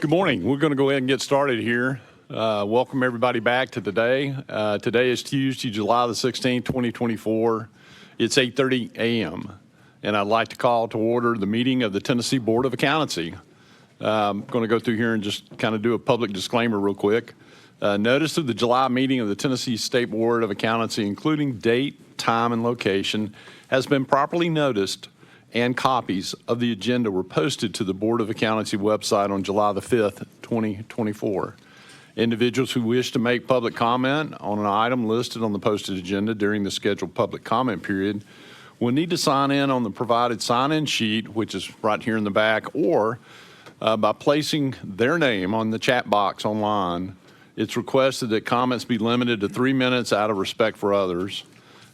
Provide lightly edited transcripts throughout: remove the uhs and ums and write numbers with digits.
Good morning. We're going to go ahead and get started here. Welcome everybody back to today. Today is Tuesday, July the 16th, 2024. It's 8:30 a.m. and I'd like to call to order the meeting of the Tennessee Board of Accountancy. I'm going to go through here and just kind of do a public disclaimer real quick. Notice of the July meeting of the Tennessee State Board of Accountancy, including date, time, and location, has been properly noticed, and copies of the agenda were posted to the Board of Accountancy website on July the 5th, 2024. Individuals who wish to make public comment on an item listed on the posted agenda during the scheduled public comment period will need to sign in on the provided sign-in sheet, which is right here in the back, or by placing their name on the chat box online. It's requested that comments be limited to 3 minutes out of respect for others.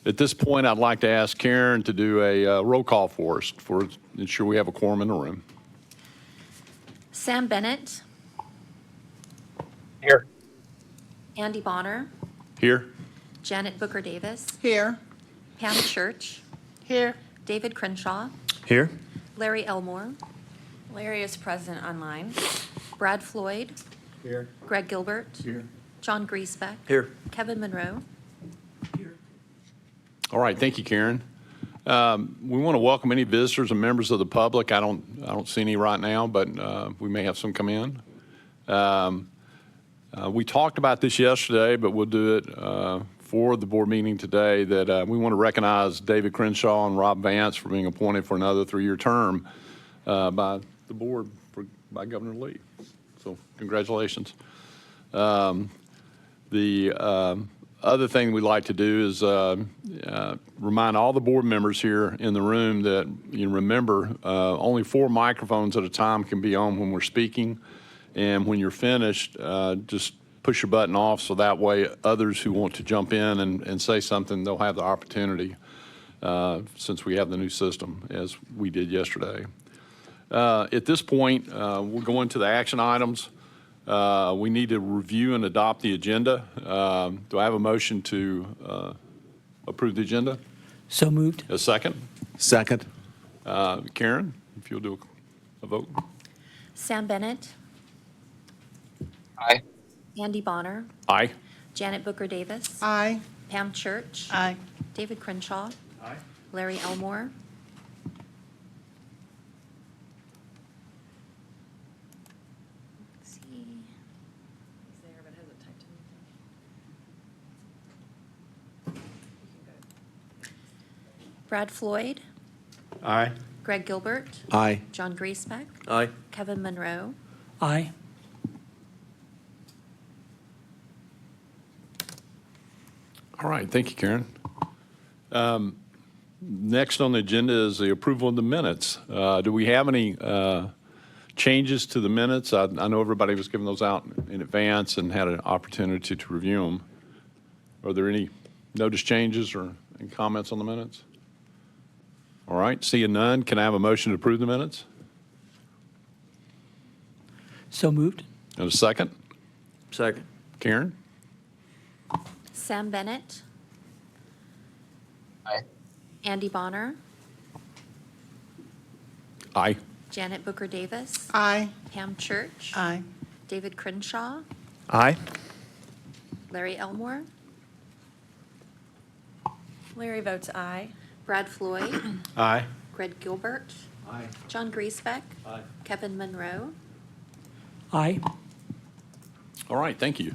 At this point, I'd like to ask Karen to do a roll call for us to ensure we have a quorum in the room. Sam Bennett. Here. Andy Bonner. Here. Janet Booker Davis. Here. Pam Church. Here. David Crenshaw. Here. Larry Elmore. Larry is present online. Brad Floyd. Here. Greg Gilbert. Here. John Griesbeck. Here. Kevin Monroe. All right, thank you, Karen. We want to welcome any visitors and members of the public. I don't see any right now, but we may have some come in. We talked about this yesterday, but we'll do it for the board meeting today, that we want to recognize David Crenshaw and Rob Vance for being appointed for another 3-year term by the board by Governor Lee. So congratulations. The other thing we'd like to do is remind all the board members here in the room that you remember only 4 microphones at a time can be on when we're speaking. And when you're finished, just push your button off so that way others who want to jump in and say something, they'll have the opportunity since we have the new system as we did yesterday. At this point, we'll go into the action items. We need to review and adopt the agenda. Do I have a motion to approve the agenda? So moved. A second? Second. Karen, if you'll do a vote. Sam Bennett. Aye. Andy Bonner. Aye. Janet Booker Davis. Aye. Pam Church. Aye. David Crenshaw. Aye. Larry Elmore. Let's see. He's there, but hasn't typed anything. Brad Floyd. Aye. Greg Gilbert. Aye. John Griesbeck. Aye. Kevin Monroe. Aye. All right, thank you, Karen. Next on the agenda is the approval of the minutes. Do we have any changes to the minutes? I know everybody was giving those out in advance and had an opportunity to review them. Are there any notice changes or any comments on the minutes? All right, seeing none, can I have a motion to approve the minutes? So moved. And a second? Second. Karen? Sam Bennett. Aye. Andy Bonner. Aye. Janet Booker Davis. Aye. Pam Church. Aye. David Crenshaw. Aye. Larry Elmore. Larry votes aye. Brad Floyd. Aye. Greg Gilbert. Aye. John Griesbeck. Aye. Kevin Monroe. Aye. All right, thank you.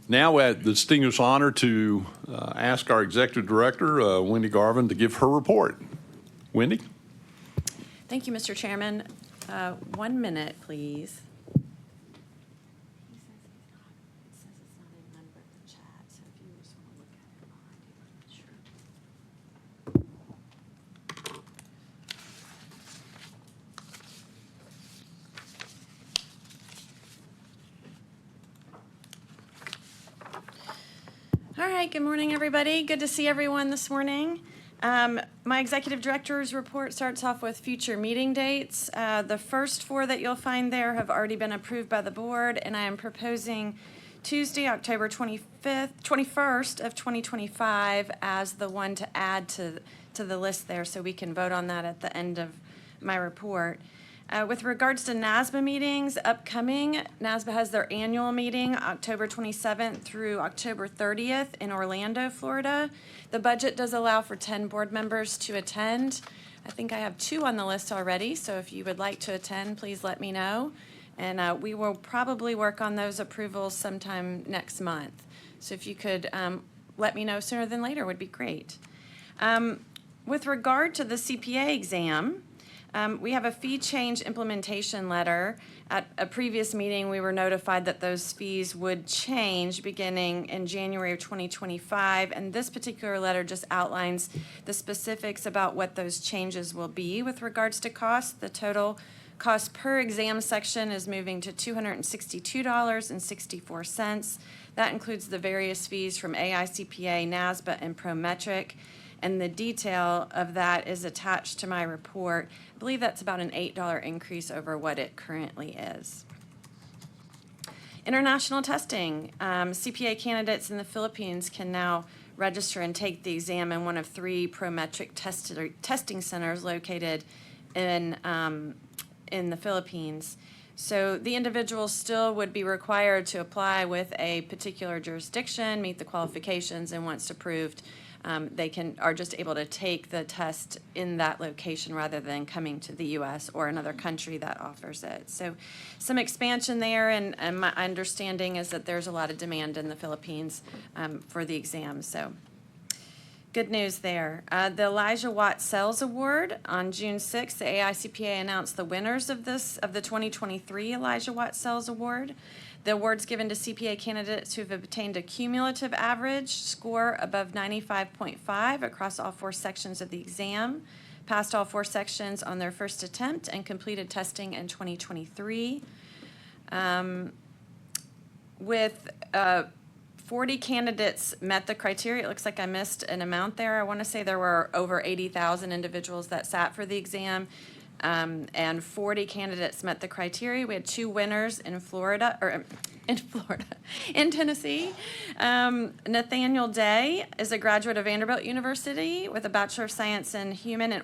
Now we have the distinguished honor to ask our Executive Director, Wendy Garvin, to give her report. Wendy? Thank you, Mr. Chairman. 1 minute, please. All right, good morning, everybody. Good to see everyone this morning. My executive director's report starts off with future meeting dates. The first 4 that you'll find there have already been approved by the board, and I am proposing Tuesday, October 21st of 2025 as the one to add to the list there, so we can vote on that at the end of my report. With regards to NASBA meetings upcoming, NASBA has their annual meeting October 27th through October 30th in Orlando, Florida. The budget does allow for 10 board members to attend. I think I have 2 on the list already, so if you would like to attend, please let me know. And we will probably work on those approvals sometime next month. So if you could let me know sooner than later would be great. With regard to the CPA exam, we have a fee change implementation letter. At a previous meeting, we were notified that those fees would change beginning in January of 2025, and this particular letter just outlines the specifics about what those changes will be with regards to cost. The total cost per exam section is moving to $262.64. That includes the various fees from AICPA, NASBA, and Prometric. And the detail of that is attached to my report. I believe that's about an $8 increase over what it currently is. International testing. CPA candidates in the Philippines can now register and take the exam in one of 3 Prometric testing centers located in the Philippines. So the individual still would be required to apply with a particular jurisdiction, meet the qualifications, and once approved, they are just able to take the test in that location rather than coming to the U.S. or another country that offers it. So some expansion there, and my understanding is that there's a lot of demand in the Philippines for the exam. So good news there. The Elijah Watt Sells Award on June 6th, the AICPA announced the winners of the 2023 Elijah Watt Sells Award. The award's given to CPA candidates who have obtained a cumulative average score above 95.5 across all 4 sections of the exam, passed all 4 sections on their first attempt, and completed testing in 2023. With 40 candidates met the criteria. It looks like I missed an amount there. I want to say there were over 80,000 individuals that sat for the exam. And 40 candidates met the criteria. We had 2 winners in Tennessee. Nathaniel Day is a graduate of Vanderbilt University with a Bachelor of Science in Human and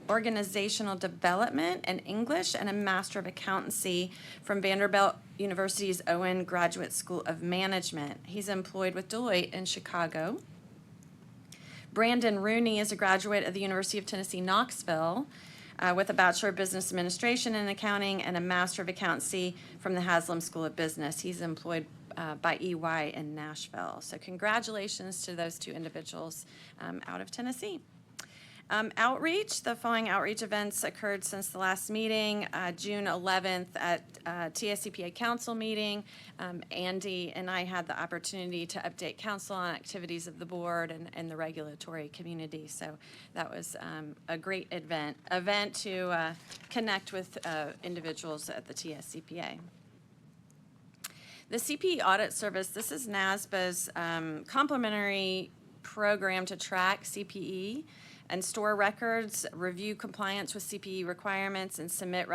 Organizational Development and English and a Master of Accountancy from Vanderbilt University's Owen Graduate School of Management. He's employed with Deloitte in Chicago. Brandon Rooney is a graduate of the University of Tennessee, Knoxville, with a Bachelor of Business Administration and Accounting and a Master of Accountancy from the Haslam School of Business. He's employed by EY in Nashville. So congratulations to those 2 individuals out of Tennessee. Outreach, the following outreach events occurred since the last meeting. June 11th at TSCPA Council meeting, Andy and I had the opportunity to update council on activities of the board and the regulatory community. So that was a great event to connect with individuals at the TSCPA. The CPE Audit Service, this is NASBA's complementary program to track CPE and store records, review compliance with CPE requirements, and submit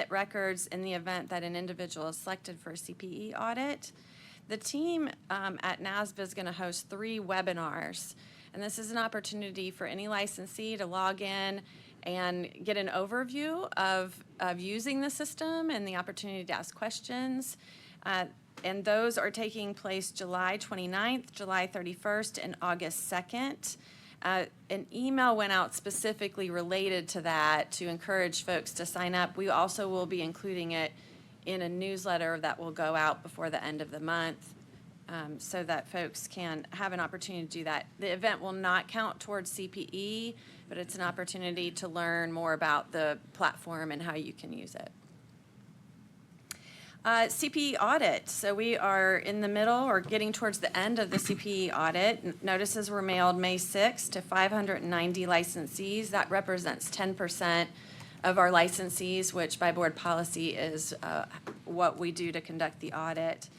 records in the event that an individual is selected for a CPE audit. The team at NASBA is going to host 3 webinars, and this is an opportunity for any licensee to log in and get an overview of using the system and the opportunity to ask questions. And those are taking place July 29th, July 31st, and August 2nd. An email went out specifically related to that to encourage folks to sign up. We also will be including it in a newsletter that will go out before the end of the month so that folks can have an opportunity to do that. The event will not count towards CPE, but it's an opportunity to learn more about the platform and how you can use it. CPE audit. So we are in the middle or getting towards the end of the CPE audit. Notices were mailed May 6th to 590 licensees. That represents 10% of our licensees, which by board policy is what we do to conduct the audit.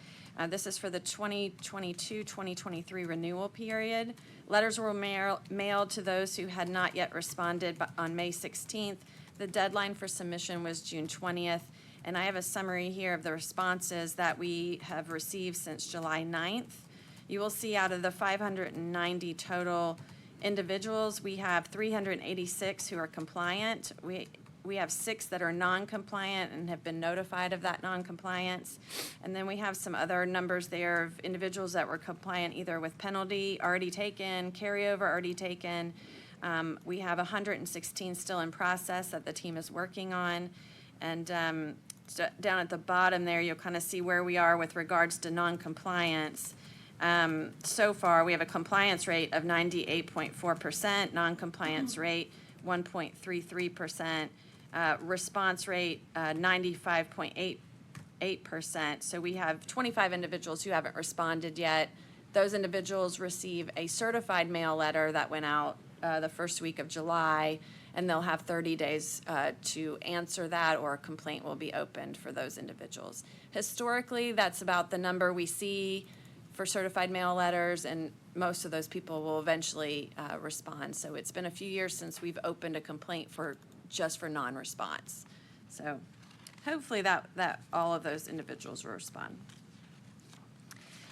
This is for the 2022-2023 renewal period. Letters were mailed to those who had not yet responded on May 16th. The deadline for submission was June 20th. And I have a summary here of the responses that we have received since July 9th. You will see out of the 590 total individuals, we have 386 who are compliant. We We have 6 that are non-compliant and have been notified of that non-compliance. And then we have some other numbers there of individuals that were compliant either with penalty already taken, carryover already taken. We have 116 still in process that the team is working on. And down at the bottom there, you'll kind of see where we are with regards to non-compliance. So far, we have a compliance rate of 98.4%, non-compliance rate 1.33%, response rate 95.88%. So we have 25 individuals who haven't responded yet. Those individuals receive a certified mail letter that went out the first week of July, and they'll have 30 days to answer that, or a complaint will be opened for those individuals. Historically, that's about the number we see for certified mail letters, and most of those people will eventually respond. So it's been a few years since we've opened a complaint just for non-response. So hopefully that all of those individuals will respond.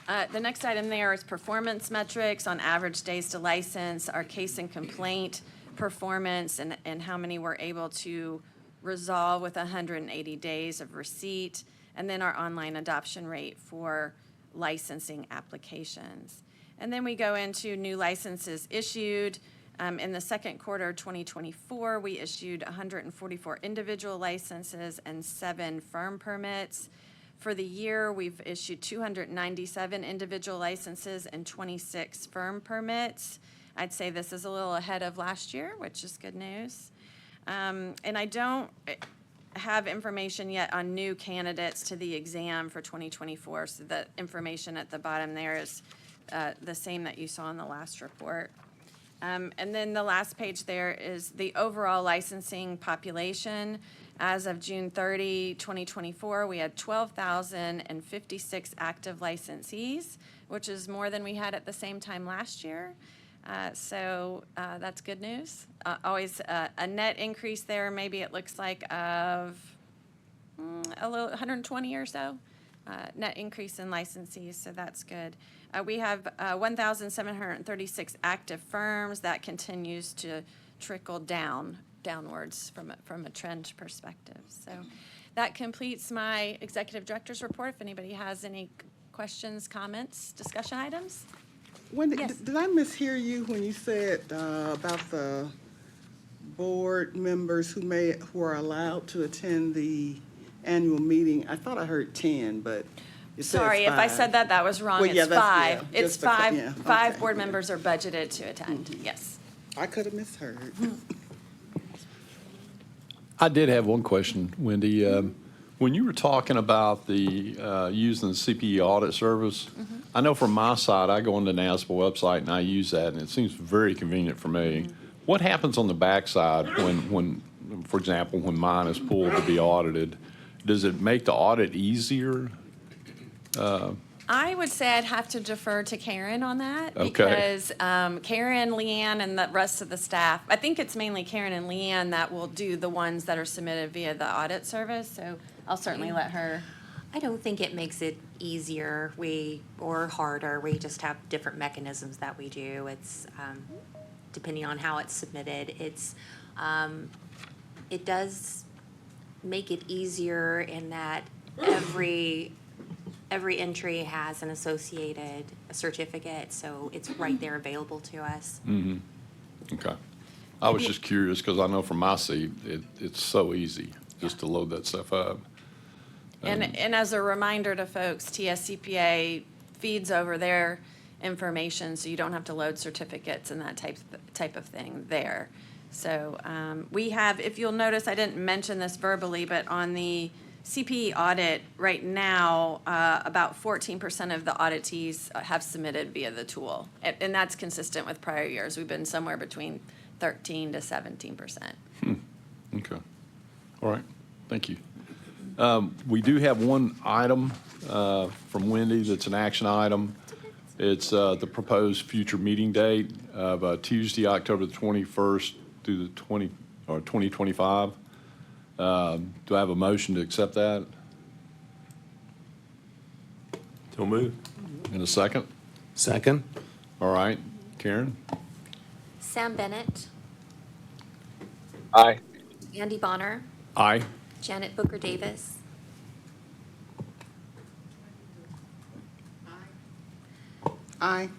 The next item there is performance metrics on average days to license, our case and complaint performance, and how many we're able to resolve with 180 days of receipt, and then our online adoption rate for licensing applications. And then we go into new licenses issued. In the second quarter of 2024, we issued 144 individual licenses and 7 firm permits. For the year, we've issued 297 individual licenses and 26 firm permits. I'd say this is a little ahead of last year, which is good news. And I don't have information yet on new candidates to the exam for 2024, so the information at the bottom there is the same that you saw in the last report. And then the last page there is the overall licensing population. As of June 30, 2024, we had 12,056 active licensees, which is more than we had at the same time last year. So that's good news. Always a net increase there, maybe it looks like of a little 120 or so. Net increase in licensees, so that's good. We have 1,736 active firms. That continues to trickle downwards from a trend perspective. So that completes my executive director's report. If anybody has any questions, comments, discussion items? Wendy, Yes. did I mishear you when you said about the board members who are allowed to attend the annual meeting? I thought I heard 10, but you said Sorry, if I 5. said that was wrong. Well, yeah, It's that's- 5. yeah, It's just to co- 5. yeah, 5 okay, board yeah. members are budgeted to attend. Yes. I could have misheard. I did have one question, Wendy. When you were talking about the using the CPE audit service, I know from my side, I go on the NASBA website and I use that, and it seems very convenient for me. What happens on the backside when, for example, when mine is pulled to be audited? Does it make the audit easier? I would say I'd have to defer to Karen on that. Okay. Because Karen, Leanne, and the rest of the staff, I think it's mainly Karen and Leanne that will do the ones that are submitted via the audit service. So I'll certainly let her. I don't think it makes it easier or harder. We just have different mechanisms that we do. It's depending on how it's submitted. It does make it easier in that every entry has an associated certificate, so it's right there available to us. Okay. I was just curious because I know from my seat, it's so easy just to load that stuff up. And as a reminder to folks, TSCPA feeds over their information, so you don't have to load certificates and that type of thing there. So we have, if you'll notice, I didn't mention this verbally, but on the CPE audit right now, about 14% of the auditees have submitted via the tool. And that's consistent with prior years. We've been somewhere between 13 to 17%. Okay. All right. Thank you. We do have one item from Wendy that's an action item. It's the proposed future meeting date of Tuesday, October the 21st through the 2025. Do I have a motion to accept that? So move. In a second? Second. All right. Karen? Sam Bennett, Aye. Andy Bonner, Aye. Janet Booker Davis, Aye.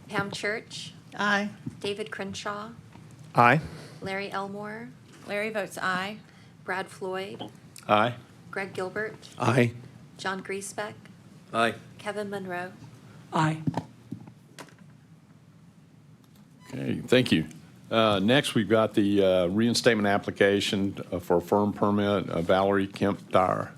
Pam Church, Aye. David Crenshaw, Aye. Larry Elmore, Larry votes aye. Brad Floyd, Aye. Greg Gilbert, Aye. John Griesbeck, Aye. Kevin Monroe. Aye. Okay, thank you. Next, we've got the reinstatement application for a firm permit, Valerie Kemp Dyer.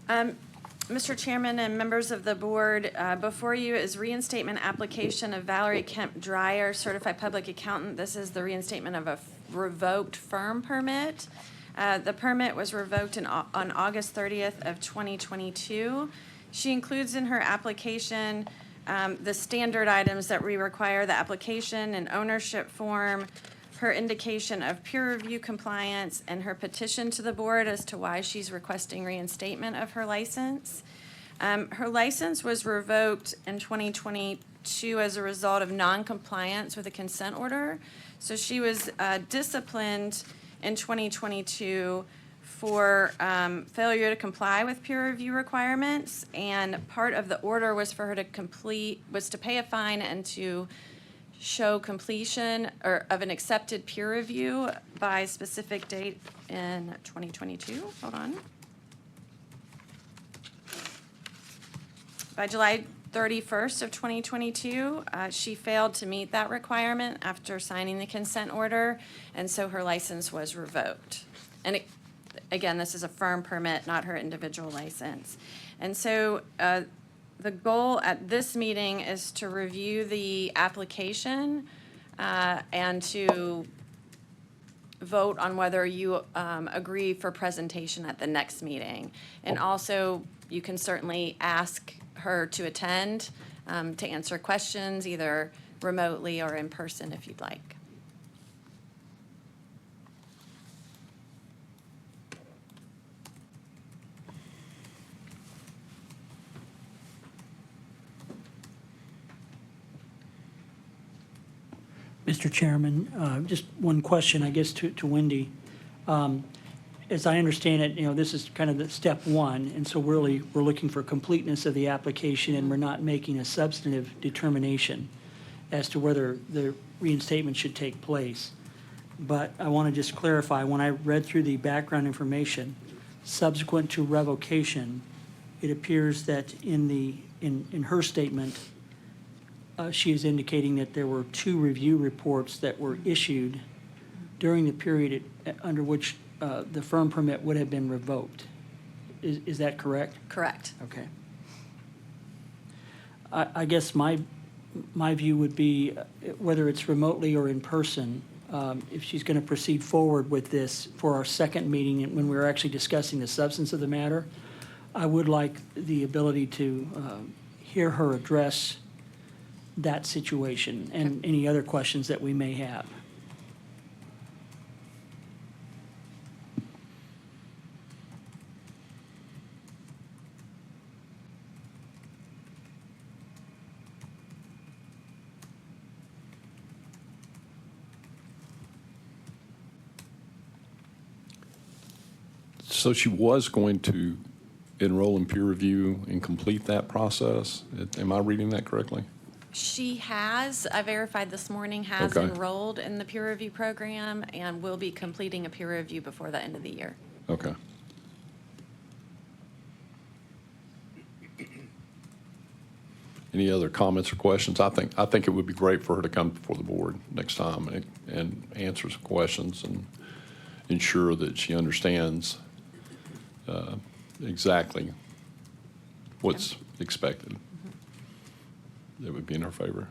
Mr. Chairman and members of the board, before you is reinstatement application of Valerie Kemp Dryer, certified public accountant. This is the reinstatement of a revoked firm permit. The permit was revoked on August 30th of 2022. She includes in her application the standard items that we require: the application and ownership form, her indication of peer review compliance, and her petition to the board as to why she's requesting reinstatement of her license. Her license was revoked in 2022 as a result of non-compliance with a consent order. So she was disciplined in 2022 for failure to comply with peer review requirements, and part of the order was for her to pay a fine and to show completion of an accepted peer review by a specific date in 2022. Hold on. By July 31st of 2022, she failed to meet that requirement after signing the consent order, and so her license was revoked. And again, this is a firm permit, not her individual license. And so the goal at this meeting is to review the application and to vote on whether you agree for presentation at the next meeting. And also, you can certainly ask her to attend to answer questions, either remotely or in person if you'd like. Mr. Chairman, just one question, I guess, to Wendy. As I understand it, this is kind of the step one, and so really, we're looking for completeness of the application, and we're not making a substantive determination as to whether the reinstatement should take place. But I want to just clarify, when I read through the background information, subsequent to revocation, it appears that in her statement, she is indicating that there were 2 review reports that were issued during the period under which the firm permit would have been revoked. Is that correct? Correct. Okay. I guess my view would be, whether it's remotely or in person, if she's going to proceed forward with this for our second meeting, when we're actually discussing the substance of the matter, I would like the ability to hear her address that situation and any other questions that we may have. So she was going to enroll in peer review and complete that process? Am I reading that correctly? She has, I verified this morning, has Okay. enrolled in the peer review program and will be completing a peer review before the end of the year. Okay. Any other comments or questions? I think it would be great for her to come before the board next time and answer some questions and ensure that she understands exactly what's expected. That would be in her favor.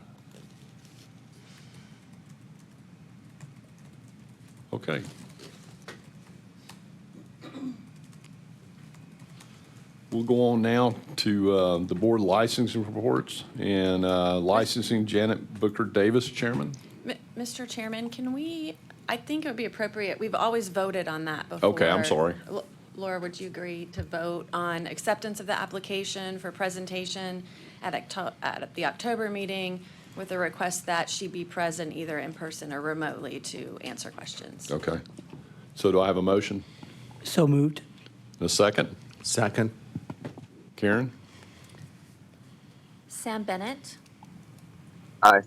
Okay. We'll go on now to the board licensing reports and licensing Janet Booker Davis, Chairman. Mr. Chairman, I think it would be appropriate, we've always voted on that before. Okay, I'm sorry. Laura, would you agree to vote on acceptance of the application for presentation at the October meeting, with a request that she be present either in person or remotely to answer questions. Okay. So do I have a motion? So moved. A second? Second. Karen? Sam Bennett, Aye.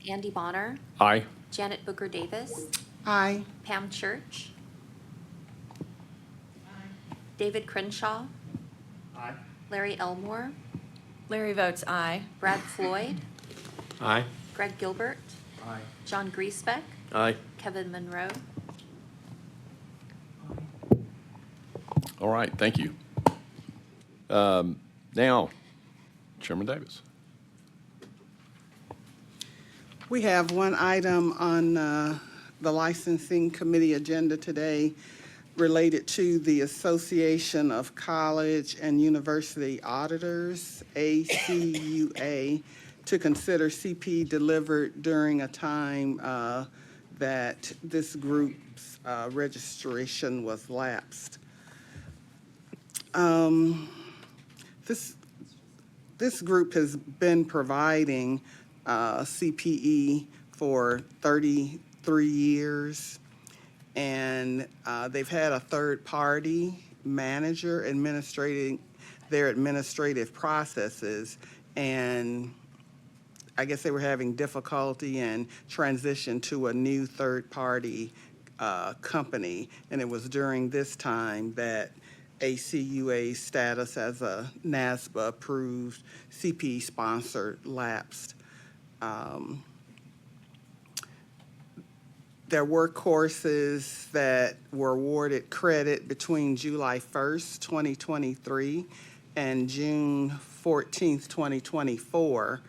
Andy Bonner, Aye. Janet Booker Davis, Aye. Pam Church, David Crenshaw, Larry Elmore, Larry votes aye. Brad Floyd, Aye. Greg Gilbert, John Griesbeck, Aye. Kevin Monroe. All right, thank you. Now, Chairman Davis. We have one item on the licensing committee agenda today related to the Association of College and University Auditors, ACUA, to consider CP delivered during a time that this group's registration was lapsed. This group has been providing CPE for 33 years, and they've had a third-party manager administrating their administrative processes, and I guess they were having difficulty in transition to a new third-party company, and it was during this time that ACUA's status as a NASBA-approved CPE sponsor lapsed. There were courses that were awarded credit between July 1st, 2023 and June 14th, 2024.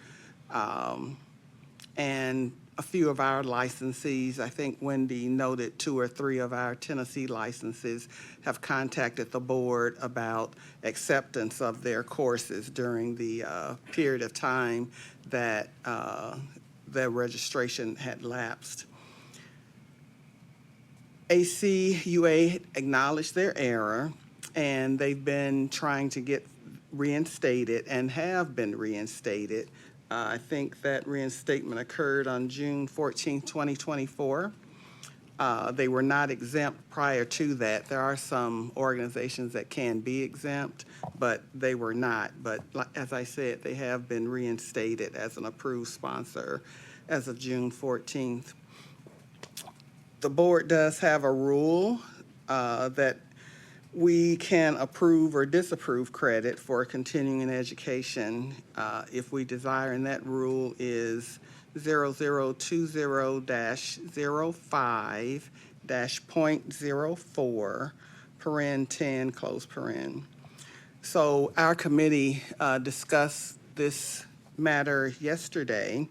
And a few of our licensees, I think Wendy noted 2 or 3 of our Tennessee licenses have contacted the board about acceptance of their courses during the period of time that their registration had lapsed. ACUA acknowledged their error, and they've been trying to get reinstated and have been reinstated. I think that reinstatement occurred on June 14, 2024. They were not exempt prior to that. There are some organizations that can be exempt, but they were not. But as I said, they have been reinstated as an approved sponsor as of June 14th. The board does have a rule that we can approve or disapprove credit for continuing education if we desire, and that rule is 0020-05-.04, paren 10, close paren. So our committee discussed this matter yesterday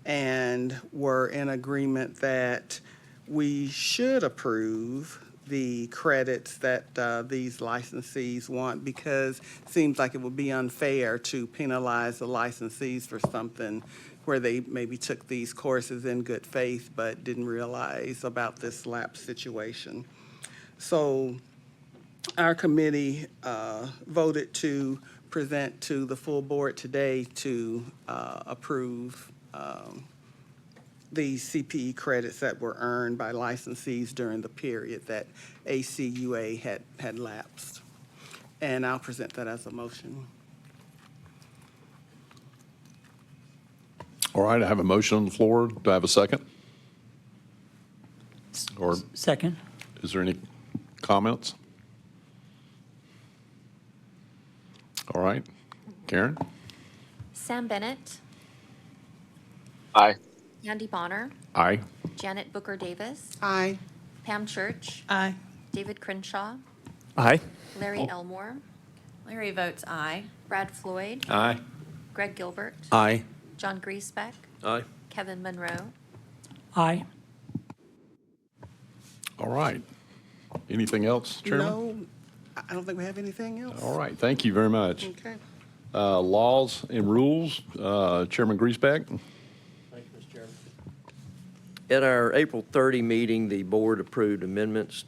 and were in agreement that we should approve the credits that these licensees want, because it seems like it would be unfair to penalize the licensees for something where they maybe took these courses in good faith but didn't realize about this lapse situation. So our committee voted to present to the full board today to approve these CPE credits that were earned by licensees during the period that ACUA had lapsed. And I'll present that as a motion. All right, I have a motion on the floor. Do I have a second? Or Second. is there any comments? All right, Karen? Sam Bennett, Aye. Andy Bonner, Aye. Janet Booker Davis, Aye. Pam Church, Aye. David Crenshaw, Aye. Larry Elmore, Larry votes aye. Brad Floyd, Aye. Greg Gilbert, Aye. John Griesbeck, Aye. Kevin Monroe. Aye. All right. Anything else, Chairman? No, I don't think we have anything else. All right, thank you very much. Okay. Laws and rules, Chairman Griesbeck. Thank you, Mr. Chairman. At our April 30 meeting, the board approved amendments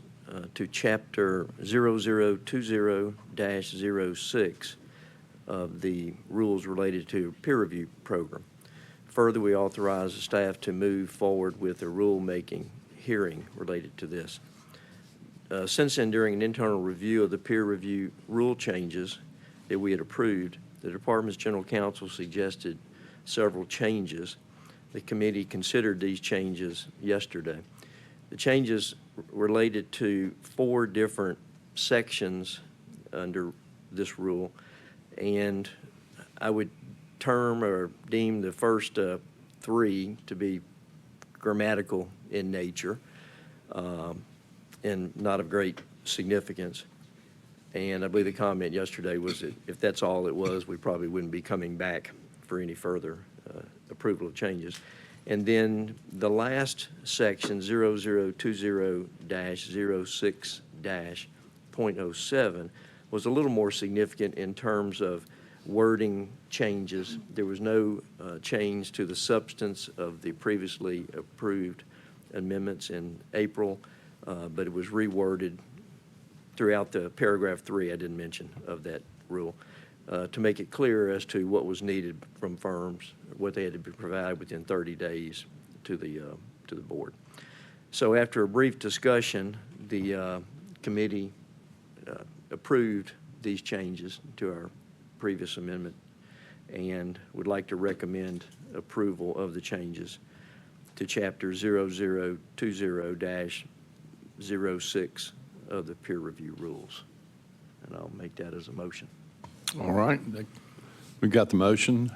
to Chapter 0020-06 of the rules related to peer review program. Further, we authorize the staff to move forward with a rulemaking hearing related to this. Since then, during an internal review of the peer review rule changes that we had approved, the Department's General Counsel suggested several changes. The committee considered these changes yesterday. The changes related to 4 different sections under this rule, and I would term or deem the first 3 to be grammatical in nature and not of great significance. And I believe the comment yesterday was that if that's all it was, we probably wouldn't be coming back for any further approval of changes. And then the last section, 0020-06-.07, was a little more significant in terms of wording changes. There was no change to the substance of the previously approved amendments in April, but it was reworded throughout the paragraph 3 I didn't mention of that rule to make it clear as to what was needed from firms, what they had to be provided within 30 days to the board. So after a brief discussion, the committee approved these changes to our previous amendment and would like to recommend approval of the changes to Chapter 0020-06 of the peer review rules. And I'll make that as a motion. All right. We've got the motion.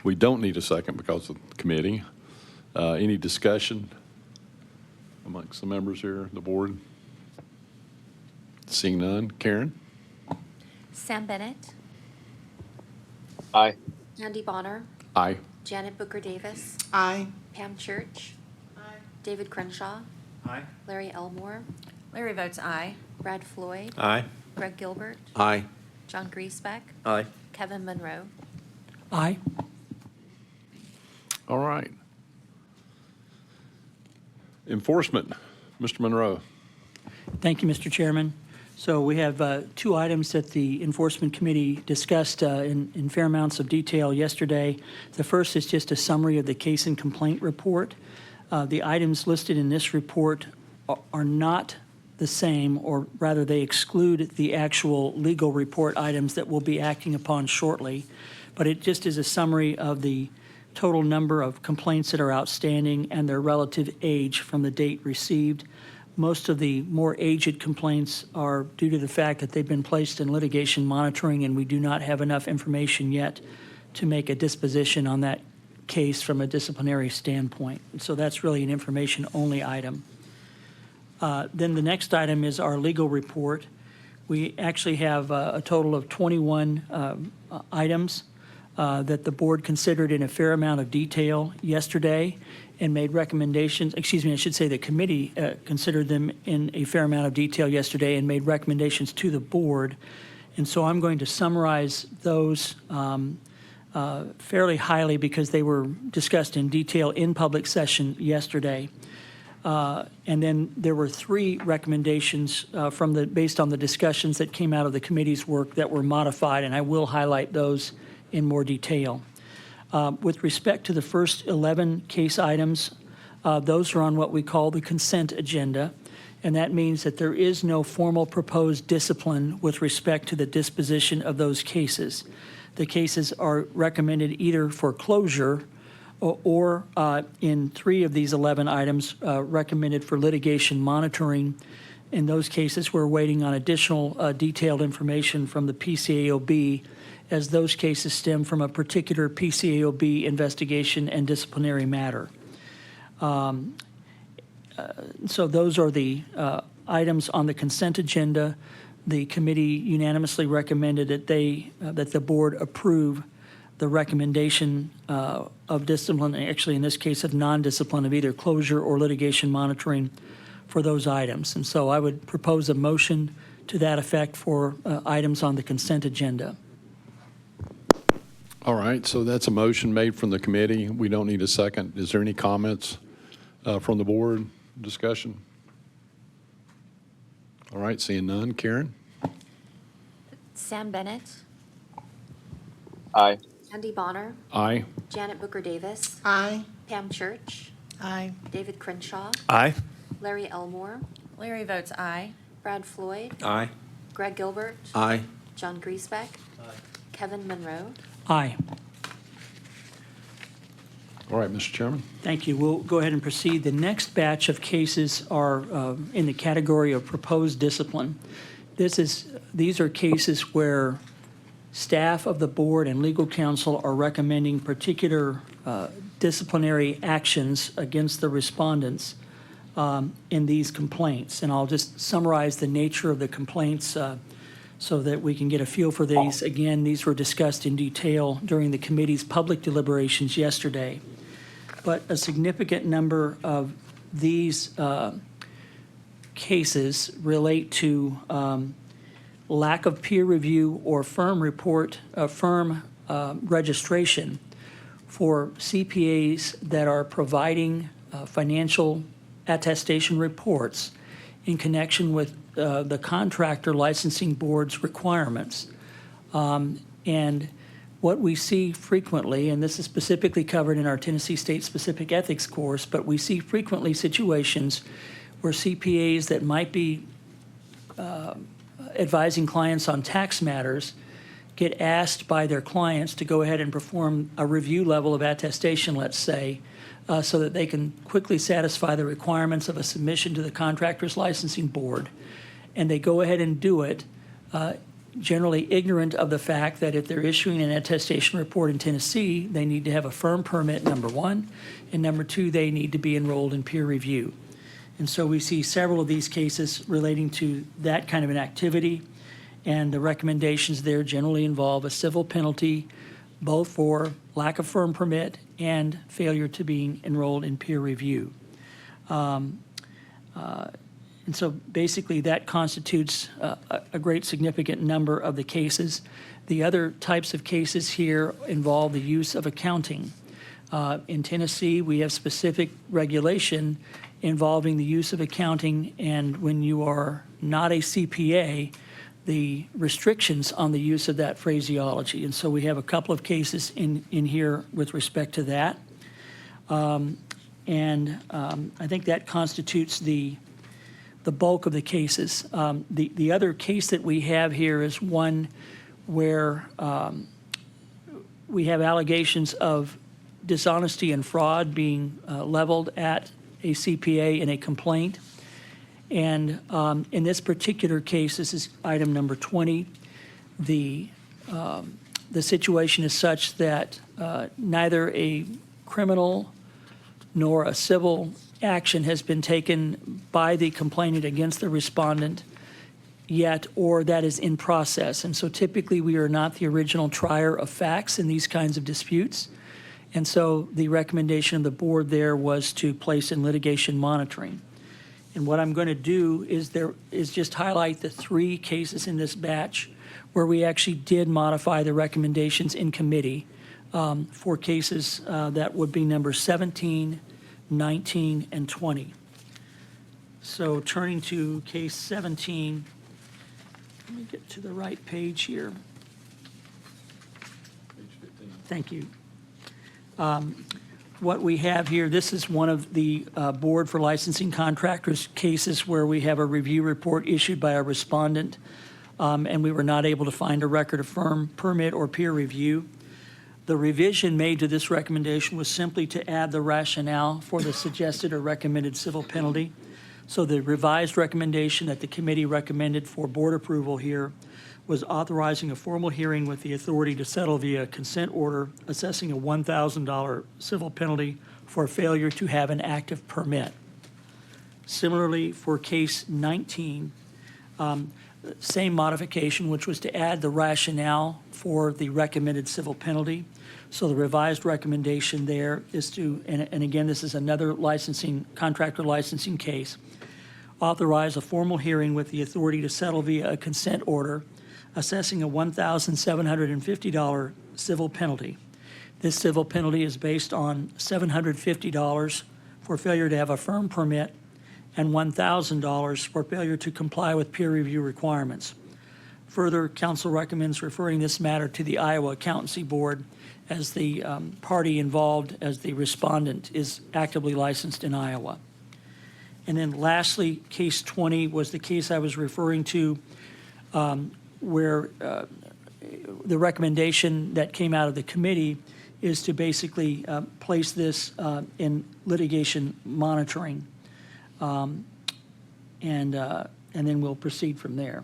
We don't need a second because of the committee. Any discussion amongst the members here, the board? Seeing none. Karen? Sam Bennett, Aye. Andy Bonner, Aye. Janet Booker Davis, Aye. Pam Church, David Crenshaw, Aye. Larry Elmore, Larry votes aye. Brad Floyd, Aye. Greg Gilbert, Aye. John Griesbeck, Aye. Kevin Monroe. Aye. All right. Enforcement, Mr. Monroe. Thank you, Mr. Chairman. So we have 2 items that the Enforcement Committee discussed in fair amounts of detail yesterday. The first is just a summary of the case and complaint report. The items listed in this report are not the same, or rather they exclude the actual legal report items that we'll be acting upon shortly. But it just is a summary of the total number of complaints that are outstanding and their relative age from the date received. Most of the more aged complaints are due to the fact that they've been placed in litigation monitoring, and we do not have enough information yet to make a disposition on that case from a disciplinary standpoint. So that's really an information-only item. Then the next item is our legal report. We actually have a total of 21 items that the board considered in a fair amount of detail yesterday and made recommendations, excuse me, I should say the committee considered them in a fair amount of detail yesterday and made recommendations to the board. And so I'm going to summarize those fairly highly because they were discussed in detail in public session yesterday. And then there were 3 recommendations based on the discussions that came out of the committee's work that were modified, and I will highlight those in more detail. With respect to the first 11 case items, those are on what we call the consent agenda, and that means that there is no formal proposed discipline with respect to the disposition of those cases. The cases are recommended either for closure or in 3 of these 11 items recommended for litigation monitoring. In those cases, we're waiting on additional detailed information from the PCAOB, as those cases stem from a particular PCAOB investigation and disciplinary matter. So those are the items on the consent agenda. The committee unanimously recommended that that the board approve the recommendation of discipline, actually in this case of non-discipline, of either closure or litigation monitoring for those items. And so I would propose a motion to that effect for items on the consent agenda. All right, so that's a motion made from the committee. We don't need a second. Is there any comments from the board? Discussion? All right, seeing none. Karen? Sam Bennett, Aye. Andy Bonner, Aye. Janet Booker Davis, Aye. Pam Church, Aye. David Crenshaw, Aye. Larry Elmore, Larry votes aye. Brad Floyd, Aye. Greg Gilbert, Aye. John Griesbeck, Kevin Monroe. Aye. All right, Mr. Chairman. Thank you. We'll go ahead and proceed. The next batch of cases are in the category of proposed discipline. These are cases where staff of the board and legal counsel are recommending particular disciplinary actions against the respondents in these complaints. And I'll just summarize the nature of the complaints so that we can get a feel for these. Again, these were discussed in detail during the committee's public deliberations yesterday. But a significant number of these cases relate to lack of peer review or firm registration for CPAs that are providing financial attestation reports in connection with the contractor licensing board's requirements. And what we see frequently, and this is specifically covered in our Tennessee State Specific Ethics course, but we see frequently situations where CPAs that might be advising clients on tax matters get asked by their clients to go ahead and perform a review level of attestation, let's say, so that they can quickly satisfy the requirements of a submission to the contractor's licensing board. And they go ahead and do it, generally ignorant of the fact that if they're issuing an attestation report in Tennessee, they need to have a firm permit, number one, and number two, they need to be enrolled in peer review. And so we see several of these cases relating to that kind of an activity, and the recommendations there generally involve a civil penalty, both for lack of firm permit and failure to be enrolled in peer review. And so basically that constitutes a great significant number of the cases. The other types of cases here involve the use of accounting. In Tennessee, we have specific regulation involving the use of accounting, and when you are not a CPA, the restrictions on the use of that phraseology. And so we have a couple of cases in here with respect to that. I think that constitutes the bulk of the cases. The other case that we have here is one where we have allegations of dishonesty and fraud being leveled at a CPA in a complaint. And in this particular case, this is item number 20, the situation is such that neither a criminal nor a civil action has been taken by the complainant against the respondent yet, or that is in process. And so typically we are not the original trier of facts in these kinds of disputes. And so the recommendation of the board there was to place in litigation monitoring. And what I'm going to do is just highlight the three cases in this batch where we actually did modify the recommendations in committee for cases that would be number 17, 19, and 20. So turning to case 17, let me get to the right page here. Thank you. What we have here, this is one of the Board for Licensing Contractors cases where we have a review report issued by a respondent, and we were not able to find a record of firm permit or peer review. The revision made to this recommendation was simply to add the rationale for the suggested or recommended civil penalty. So the revised recommendation that the committee recommended for board approval here was authorizing a formal hearing with the authority to settle via consent order, assessing a $1,000 civil penalty for failure to have an active permit. Similarly, for case 19, same modification, which was to add the rationale for the recommended civil penalty. So the revised recommendation there is to, and again, this is another contractor licensing case, authorize a formal hearing with the authority to settle via a consent order, assessing a $1,750 civil penalty. This civil penalty is based on $750 for failure to have a firm permit and $1,000 for failure to comply with peer review requirements. Further, council recommends referring this matter to the Iowa Accountancy Board as the party involved as the respondent is actively licensed in Iowa. And then lastly, case 20 was the case I was referring to where the recommendation that came out of the committee is to basically place this in litigation monitoring. And then we'll proceed from there.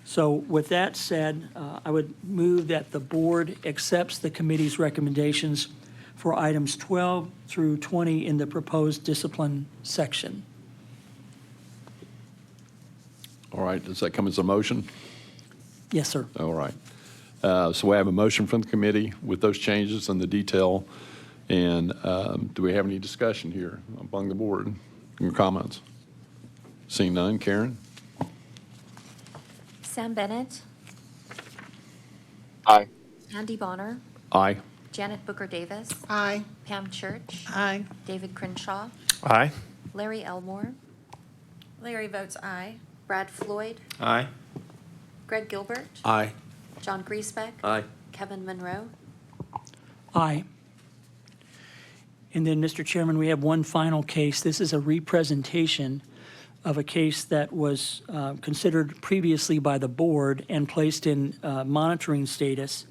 So with that said, I would move that the board accepts the committee's recommendations for items 12 through 20 in the proposed discipline section. All right, does that come as a motion? Yes, sir. All right. So we have a motion from the committee with those changes and the detail. And do we have any discussion here among the board? Your comments? Seeing none. Karen? Sam Bennett, Aye. Andy Bonner, Aye. Janet Booker Davis, Aye. Pam Church, Aye. David Crenshaw, Aye. Larry Elmore, Larry votes aye. Brad Floyd, Aye. Greg Gilbert, Aye. John Griesbeck, Aye. Kevin Monroe. Aye. And then, Mr. Chairman, we have one final case. This is a representation of a case that was considered previously by the board and placed in monitoring status.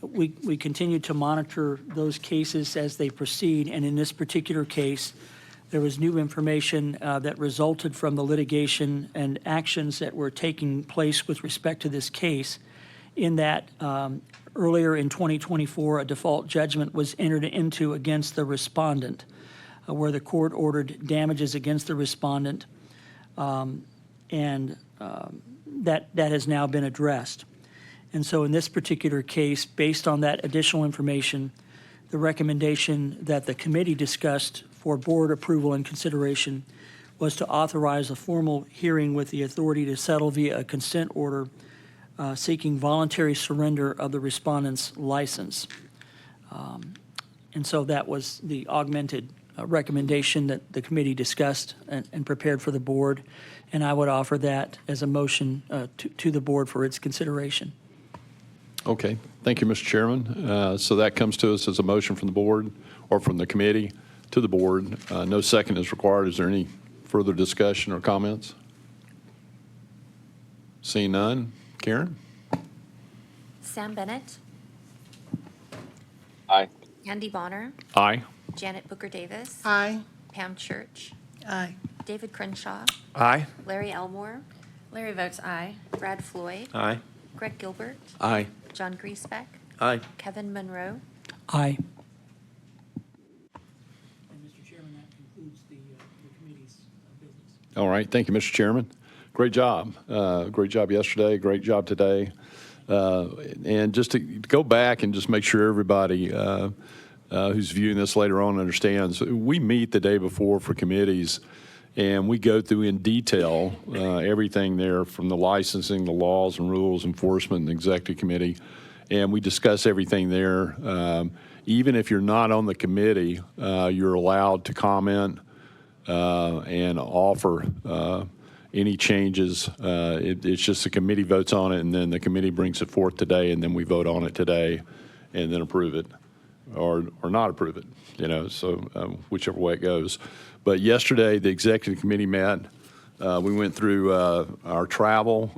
We continue to monitor those cases as they proceed, and in this particular case, there was new information that resulted from the litigation and actions that were taking place with respect to this case, in that earlier in 2024, a default judgment was entered into against the respondent, where the court ordered damages against the respondent, and that has now been addressed. And so in this particular case, based on that additional information, the recommendation that the committee discussed for board approval and consideration was to authorize a formal hearing with the authority to settle via a consent order seeking voluntary surrender of the respondent's license. And so that was the augmented recommendation that the committee discussed and prepared for the board, and I would offer that as a motion to the board for its consideration. Okay. Thank you, Mr. Chairman. So that comes to us as a motion from the board or from the committee to the board. No second is required. Is there any further discussion or comments? Seeing none. Karen? Sam Bennett, Aye. Andy Bonner, Aye. Janet Booker Davis, Aye. Pam Church, Aye. David Crenshaw, Aye. Larry Elmore, Larry votes aye. Brad Floyd, Aye. Greg Gilbert, Aye. John Griesbeck, Aye. Kevin Monroe. Aye. And Mr. Chairman, that concludes the committee's business. All right. Thank you, Mr. Chairman. Great job. Great job yesterday. Great job today. And just to go back and just make sure everybody who's viewing this later on understands, we meet the day before for committees, and we go through in detail everything there from the licensing, the laws and rules, enforcement, and executive committee, and we discuss everything there. Even if you're not on the committee, you're allowed to comment and offer any changes. It's just the committee votes on it, and then the committee brings it forth today, and then we vote on it today, and then approve it or not approve it, so whichever way it goes. But yesterday, the executive committee met. We went through our travel.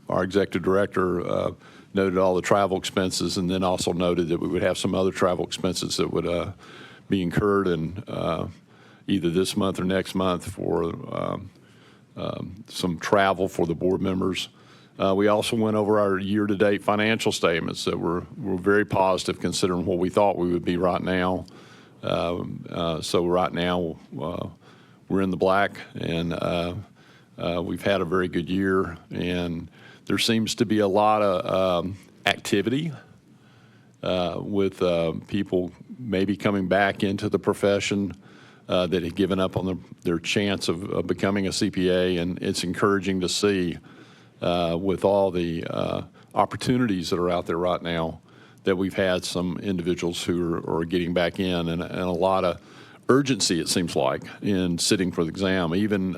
Our executive director noted all the travel expenses, and then also noted that we would have some other travel expenses that would be incurred in either this month or next month for some travel for the board members. We also went over our year-to-date financial statements that were very positive considering what we thought we would be right now. So right now we're in the black, and we've had a very good year, and there seems to be a lot of activity with people maybe coming back into the profession that had given up on their chance of becoming a CPA, and it's encouraging to see with all the opportunities that are out there right now that we've had some individuals who are getting back in, and a lot of urgency, it seems like, in sitting for the exam. Even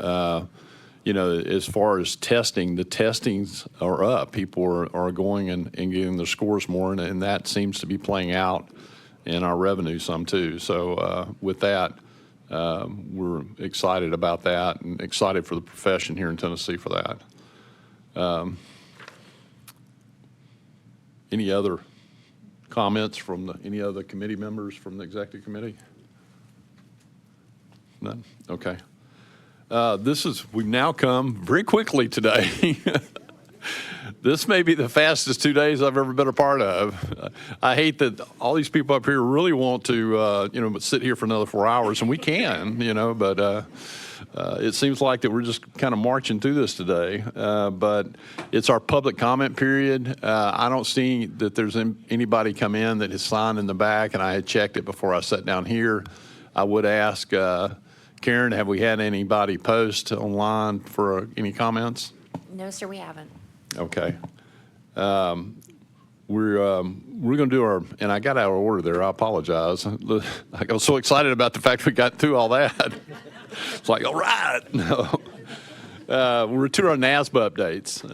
as far as testing, the testings are up. People are going and getting their scores more, and that seems to be playing out in our revenue some too. So with that, we're excited about that and excited for the profession here in Tennessee for that. Any other comments from any other committee members from the executive committee? None? Okay. We've now come very quickly today. This may be the fastest 2 days I've ever been a part of. I hate that all these people up here really want to, sit here for another 4 hours, and we can, but it seems like that we're just kind of marching through this today. But it's our public comment period. I don't see that there's anybody come in that has signed in the back, and I had checked it before I sat down here. I would ask Karen, have we had anybody post online for any comments? No, sir, we haven't. Okay. We're going to do our, and I got out of order there. I apologize. I got so excited about the fact we got through all that. It's like, all right. No. We're to our NASBA updates.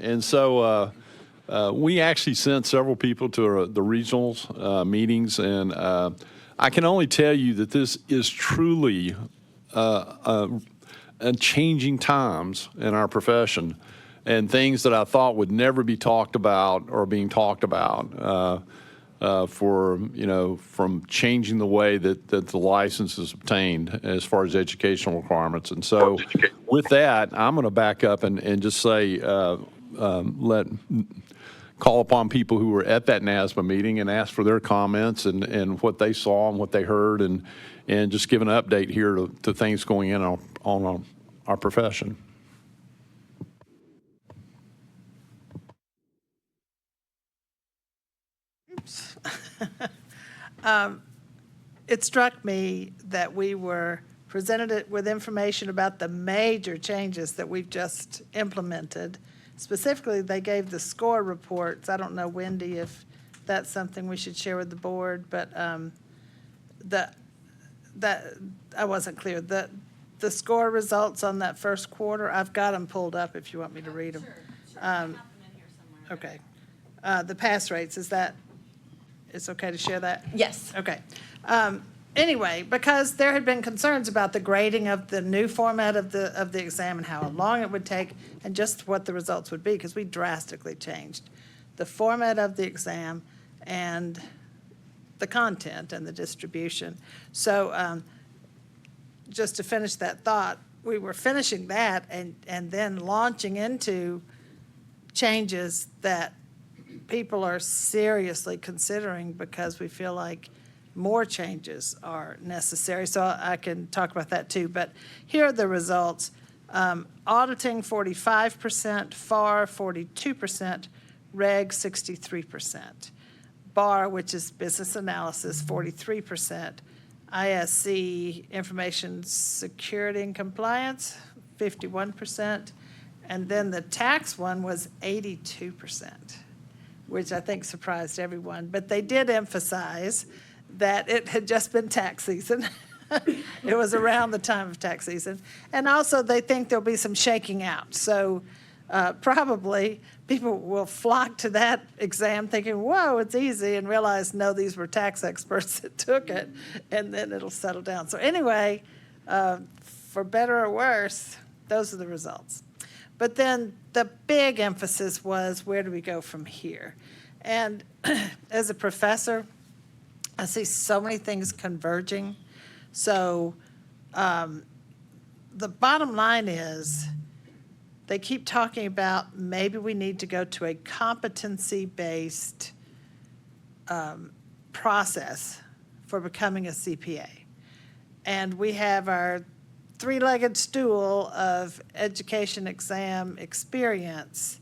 And so we actually sent several people to the regionals meetings, and I can only tell you that this is truly changing times in our profession, and things that I thought would never be talked about are being talked about from changing the way that the license is obtained as far as educational requirements. And so with that, I'm going to back up and just say, call upon people who were at that NASBA meeting and ask for their comments and what they saw and what they heard, and just give an update here to things going in on our profession. It struck me that we were presented with information about the major changes that we've just implemented. Specifically, they gave the score reports. I don't know, Wendy, if that's something we should share with the board, but that I wasn't clear. The score results on that first quarter, I've got them pulled up if you want me to read them. Sure. Okay. The pass rates, it's okay to share that? Yes. Okay. Anyway, because there had been concerns about the grading of the new format of the exam and how long it would take and just what the results would be, because we drastically changed the format of the exam and the content and the distribution. So just to finish that thought, we were finishing that and then launching into changes that people are seriously considering, because we feel like more changes are necessary. So I can talk about that too. But here are the results. Auditing, 45%, FAR, 42%, REG, 63%. BAR, which is business analysis, 43%. ISC, information security and compliance, 51%. And then the tax one was 82%, which I think surprised everyone. But they did emphasize that it had just been tax season. It was around the time of tax season. And also they think there'll be some shaking out. So probably people will flock to that exam thinking, whoa, it's easy, and realize, no, these were tax experts that took it, and then it'll settle down. So anyway, for better or worse, those are the results. But then the big emphasis was, where do we go from here? And as a professor, I see so many things converging. So the bottom line is, they keep talking about maybe we need to go to a competency-based process for becoming a CPA. And we have our three-legged stool of education exam experience,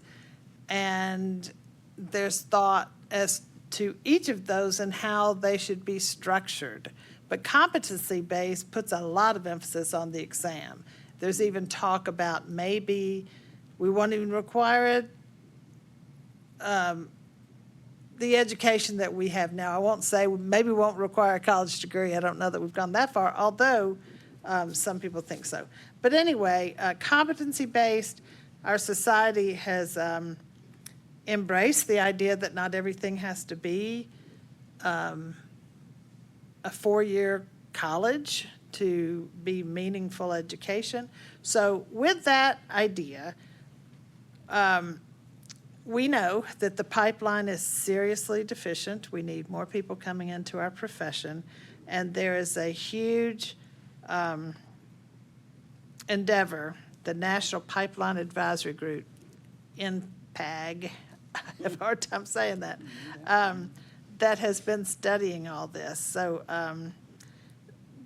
and there's thought as to each of those and how they should be structured. But competency-based puts a lot of emphasis on the exam. There's even talk about maybe we won't even require it, the education that we have now. I won't say maybe we won't require a college degree. I don't know that we've gone that far, although Some people think so. But anyway, competency-based, our society has embraced the idea that not everything has to be a 4-year college to be meaningful education. So with that idea, we know that the pipeline is seriously deficient. We need more people coming into our profession. And there is a huge endeavor, the National Pipeline Advisory Group, NPAG, I have a hard time saying that, that has been studying all this. So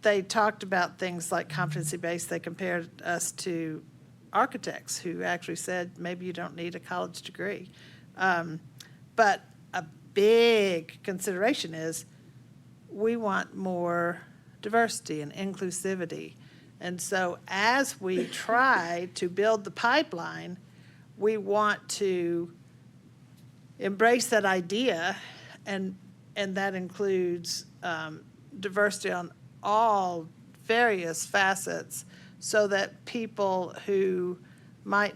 they talked about things like competency-based. They compared us to architects who actually said maybe you don't need a college degree. But a big consideration is we want more diversity and inclusivity. And so as we try to build the pipeline, we want to embrace that idea, and that includes diversity on all various facets, so that people who might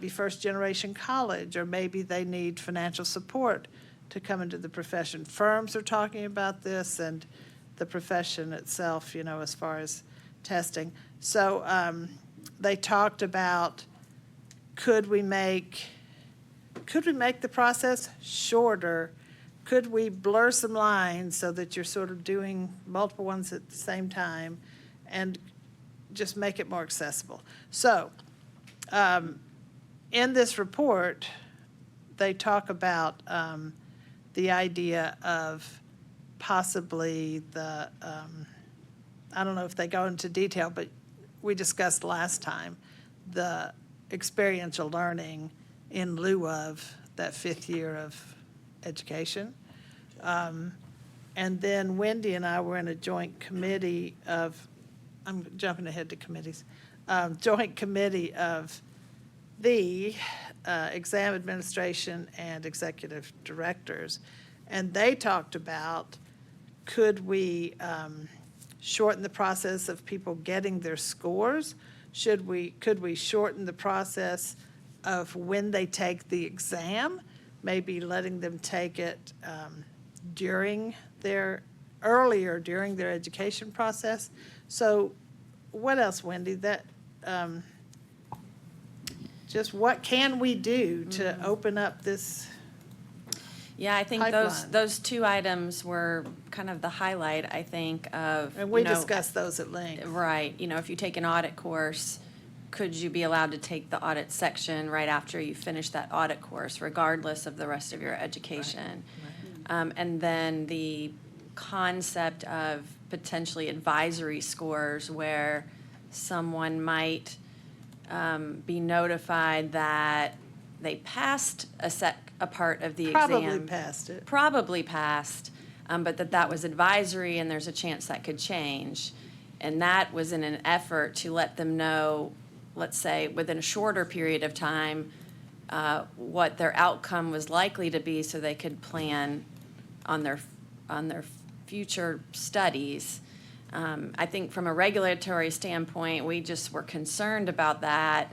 be first-generation college, or maybe they need financial support to come into the profession. Firms are talking about this, and the profession itself, as far as testing. So they talked about, could we make the process shorter? Could we blur some lines so that you're sort of doing multiple ones at the same time, and just make it more accessible? So in this report, they talk about the idea of possibly I don't know if they go into detail, but we discussed last time the experiential learning in lieu of that 5th year of education. And then Wendy and I were in a joint committee of, I'm jumping ahead to committees, joint committee of the exam administration and executive directors. And they talked about, could we shorten the process of people getting their scores? Could we shorten the process of when they take the exam, maybe letting them take it earlier during their education process? So what else, Wendy? Just what can we do to open up this? Yeah, I think pipeline? those two items were kind of the highlight, I think, of. And we discussed those at length. Right, if you take an audit course, could you be allowed to take the audit section right after you finish that audit course, regardless of the rest of your education? Right. And then the concept of potentially advisory scores, where someone might be notified that they passed a part of the exam. Probably passed, but that was advisory, and there's a chance that could change. And that was in an effort to let them know, let's say, within a shorter period of time, what their outcome was likely to be, so they could plan on their future studies. I think from a regulatory standpoint, we just were concerned about that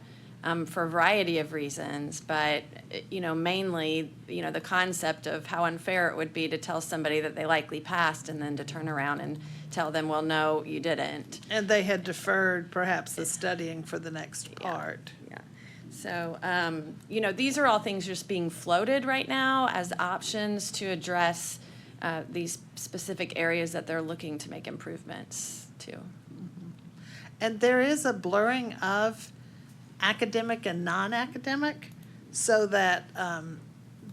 for a variety of reasons, but mainly, the concept of how unfair it would be to tell somebody that they likely passed and then to turn around and tell them, well, no, you didn't. And they had deferred perhaps the studying for the next part. Yeah. So, these are all things just being floated right now as options to address these specific areas that they're looking to make improvements to. And there is a blurring of academic and non-academic, so that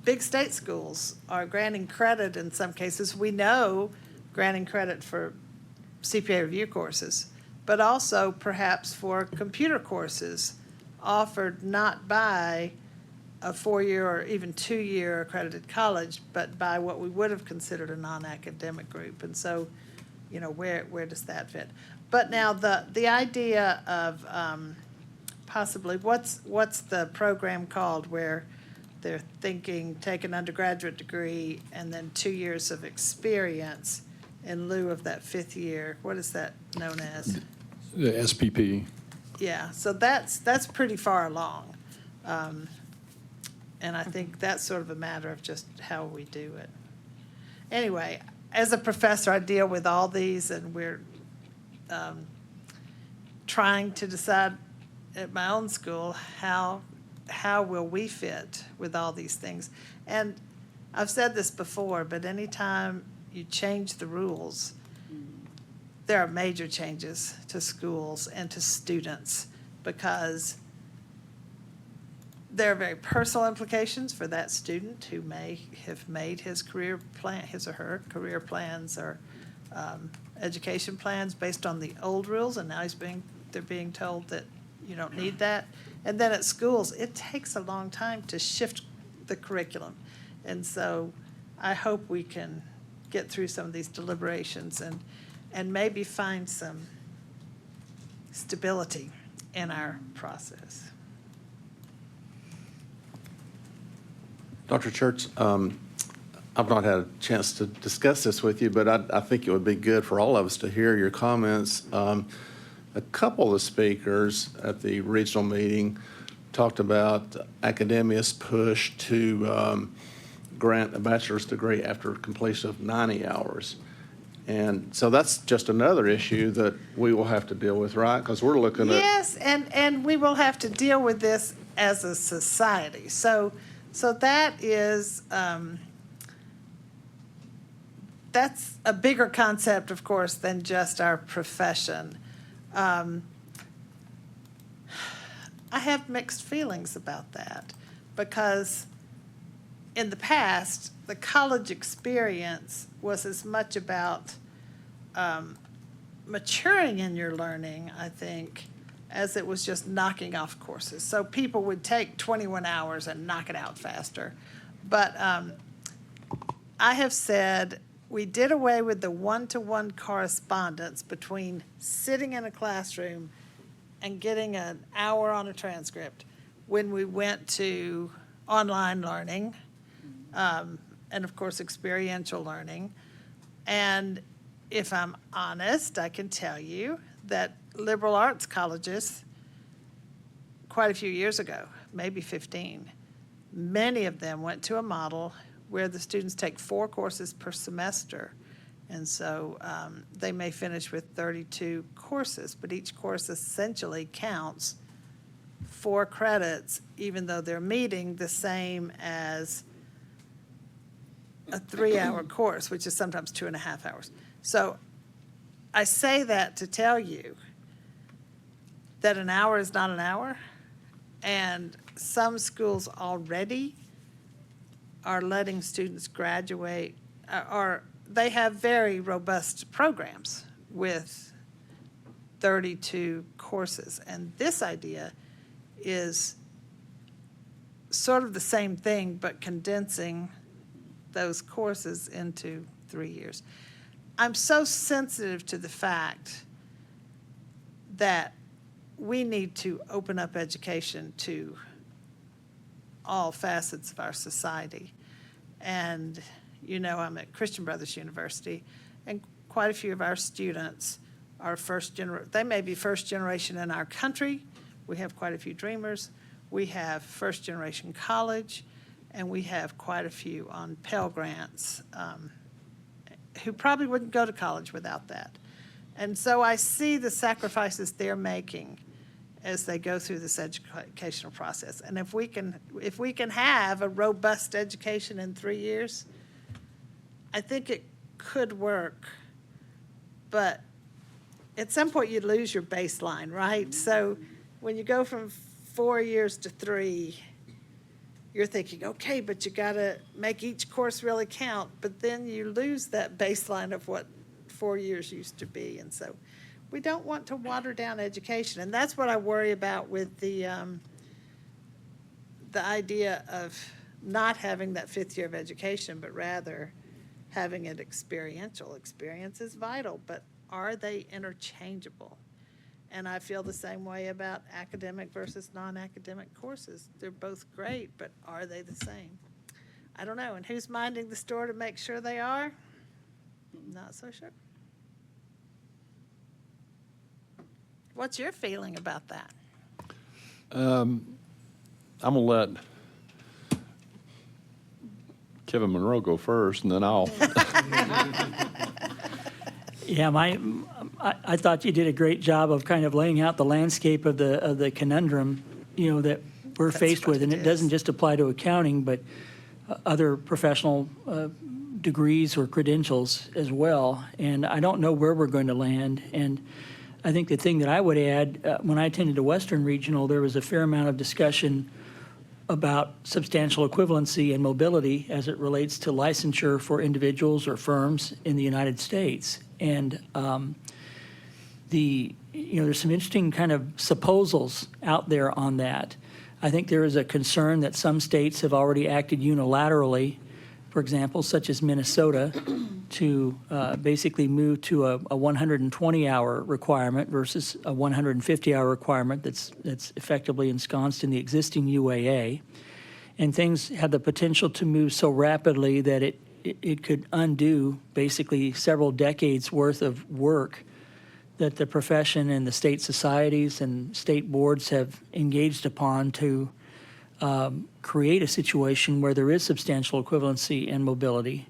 big state schools are granting credit in some cases. We know granting credit for CPA review courses, but also perhaps for computer courses offered not by a 4-year or even 2-year accredited college, but by what we would have considered a non-academic group. And so, where does that fit? But now the idea of possibly, what's the program called where they're thinking take an undergraduate degree and then 2 years of experience in lieu of that 5th year? What is that known as? The SPP. Yeah, so that's pretty far along. And I think that's sort of a matter of just how we do it. Anyway, as a professor, I deal with all these, and we're trying to decide at my own school how will we fit with all these things. And I've said this before, but anytime you change the rules, there are major changes to schools and to students, because there are very personal implications for that student who may have made his or her career plans or education plans based on the old rules, and now they're being told that you don't need that. And then at schools, it takes a long time to shift the curriculum. And so I hope we can get through some of these deliberations and maybe find some stability in our process. Dr. Church, I've not had a chance to discuss this with you, but I think it would be good for all of us to hear your comments. A couple of the speakers at the regional meeting talked about academia's push to grant a bachelor's degree after completion of 90 hours. And so that's just another issue that we will have to deal with, right? Because we're looking at... Yes, and we will have to deal with this as a society. So that is, that's a bigger concept, of course, than just our profession. I have mixed feelings about that, because in the past, the college experience was as much about maturing in your learning, I think, as it was just knocking off courses. So people would take 21 hours and knock it out faster. But I have said we did away with the one-to-one correspondence between sitting in a classroom and getting an hour on a transcript when we went to online learning, and of course experiential learning. And if I'm honest, I can tell you that liberal arts colleges, quite a few years ago, maybe 15, many of them went to a model where the students take 4 courses per semester. And so they may finish with 32 courses, but each course essentially counts 4 credits, even though they're meeting the same as a 3-hour course, which is sometimes 2.5 hours. So I say that to tell you that an hour is not an hour, and some schools already are letting students graduate, or they have very robust programs with 32 courses. And this idea is sort of the same thing, but condensing those courses into 3 years. I'm so sensitive to the fact that we need to open up education to all facets of our society. And, you know, I'm at Christian Brothers University, and quite a few of our students are they may be first generation in our country. We have quite a few Dreamers. We have first generation college, and we have quite a few on Pell Grants who probably wouldn't go to college without that. And so I see the sacrifices they're making as they go through this educational process. And if we can have a robust education in 3 years, I think it could work. But at some point you lose your baseline, right? So when you go from 4 years to 3, you're thinking, okay, but you gotta make each course really count, but then you lose that baseline of what 4 years used to be. And so we don't want to water down education. And that's what I worry about with the idea of not having that 5th year of education, but rather having it experiential. Experience is vital, but are they interchangeable? And I feel the same way about academic versus non-academic courses. They're both great, but are they the same? I don't know. And who's minding the store to make sure they are? Not so sure. What's your feeling about that? I'm going to let Kevin Monroe go first, and then I'll. Yeah, I thought you did a great job of kind of laying out the landscape of the conundrum, that we're faced what with. And it it doesn't is. just apply to accounting, but other professional degrees or credentials as well. And I don't know where we're going to land. And I think the thing that I would add, when I attended the Western Regional, there was a fair amount of discussion about substantial equivalency and mobility as it relates to licensure for individuals or firms in the United States. And there's some interesting kind of supposals out there on that. I think there is a concern that some states have already acted unilaterally, for example, such as Minnesota, to basically move to a 120-hour requirement versus a 150-hour requirement that's effectively ensconced in the existing UAA. And things have the potential to move so rapidly that it could undo basically several decades worth of work that the profession and the state societies and state boards have engaged upon to create a situation where there is substantial equivalency and mobility.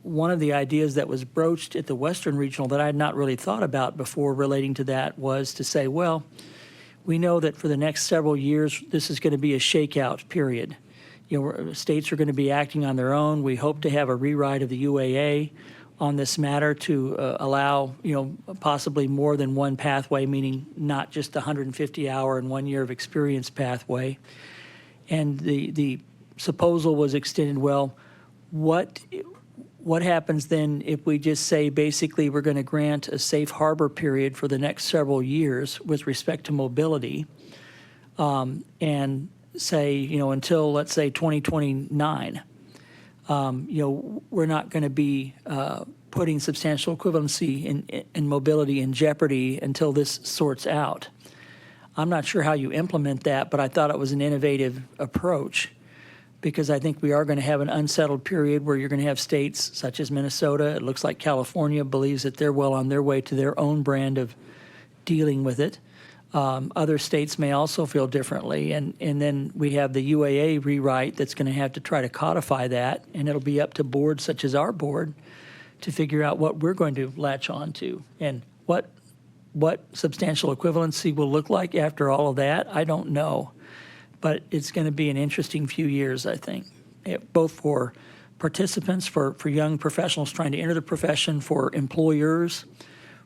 One of the ideas that was broached at the Western Regional that I had not really thought about before relating to that was to say, well, we know that for the next several years, this is going to be a shakeout period. States are going to be acting on their own. We hope to have a rewrite of the UAA on this matter to allow, possibly more than one pathway, meaning not just the 150-hour and 1 year of experience pathway. And the proposal was extended, well, what happens then if we just say basically we're going to grant a safe harbor period for the next several years with respect to mobility, and say, until, let's say, 2029, we're not going to be putting substantial equivalency and mobility in jeopardy until this sorts out. I'm not sure how you implement that, but I thought it was an innovative approach, because I think we are going to have an unsettled period where you're going to have states such as Minnesota. It looks like California believes that they're well on their way to their own brand of dealing with it. Other states may also feel differently. And then we have the UAA rewrite that's going to have to try to codify that, and it'll be up to boards such as our board to figure out what we're going to latch on to. And what substantial equivalency will look like after all of that, I don't know. But it's going to be an interesting few years, I think, both for participants, for young professionals trying to enter the profession, for employers,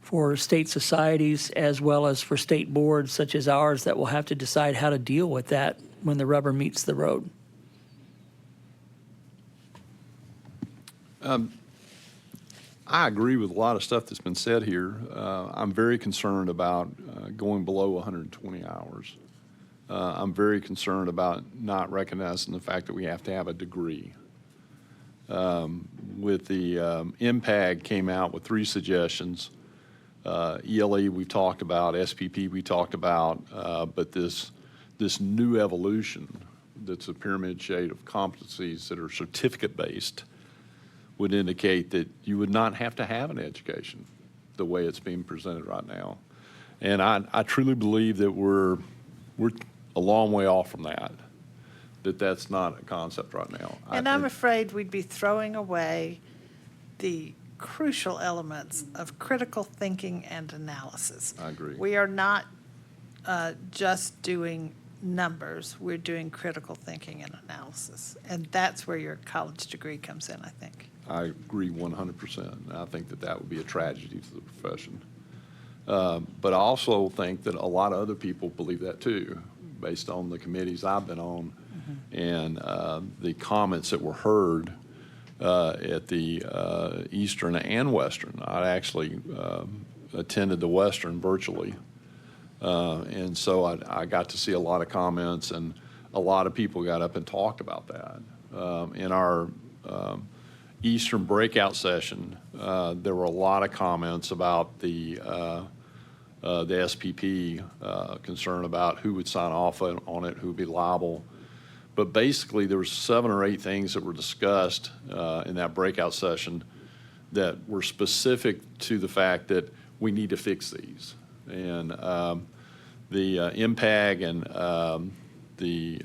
for state societies, as well as for state boards such as ours that will have to decide how to deal with that when the rubber meets the road. I agree with a lot of stuff that's been said here. I'm very concerned about going below 120 hours. I'm very concerned about not recognizing the fact that we have to have a degree. With the MPAG came out with 3 suggestions. ELE we talked about, SPP we talked about, but this new evolution that's a pyramid shade of competencies that are certificate-based would indicate that you would not have to have an education the way it's being presented right now. And I truly believe that we're a long way off from that's not a concept right now. And I'm afraid we'd be throwing away the crucial elements of critical thinking and analysis. I agree. We are not just doing numbers, we're doing critical thinking and analysis. And that's where your college degree comes in, I think. I agree 100%. I think that would be a tragedy to the profession. But I also think that a lot of other people believe that too, based on the committees I've been on and the comments that were heard at the Eastern and Western. I actually attended the Western virtually. And so I got to see a lot of comments, and a lot of people got up and talked about that. In our Eastern breakout session, there were a lot of comments about the SPP, concern about who would sign off on it, who would be liable. But basically, there were 7 or 8 things that were discussed in that breakout session that were specific to the fact that we need to fix these. And the MPAG and the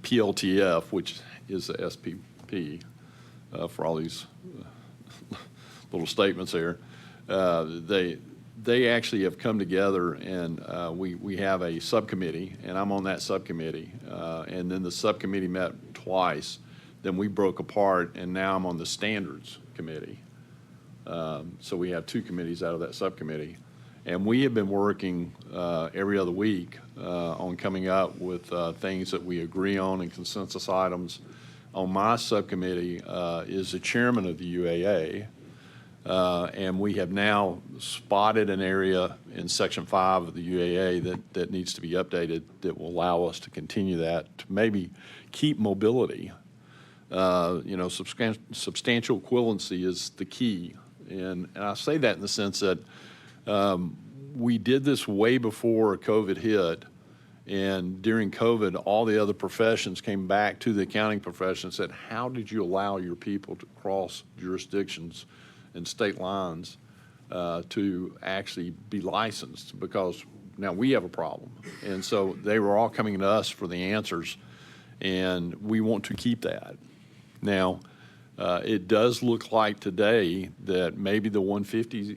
PLTF, which is the SPP, for all these little statements there, they actually have come together, and we have a subcommittee, and I'm on that subcommittee. And then the subcommittee met twice. Then we broke apart, and now I'm on the standards committee. So we have two committees out of that subcommittee. And we have been working every other week on coming up with things that we agree on and consensus items. On my subcommittee is the chairman of the UAA. And we have now spotted an area in Section 5 of the UAA that needs to be updated that will allow us to continue that, to maybe keep mobility. Substantial equivalency is the key. And I say that in the sense that we did this way before COVID hit. And during COVID, all the other professions came back to the accounting profession and said, how did you allow your people to cross jurisdictions and state lines to actually be licensed? Because now we have a problem. And so they were all coming to us for the answers, and we want to keep that. Now, it does look like today that maybe the 150,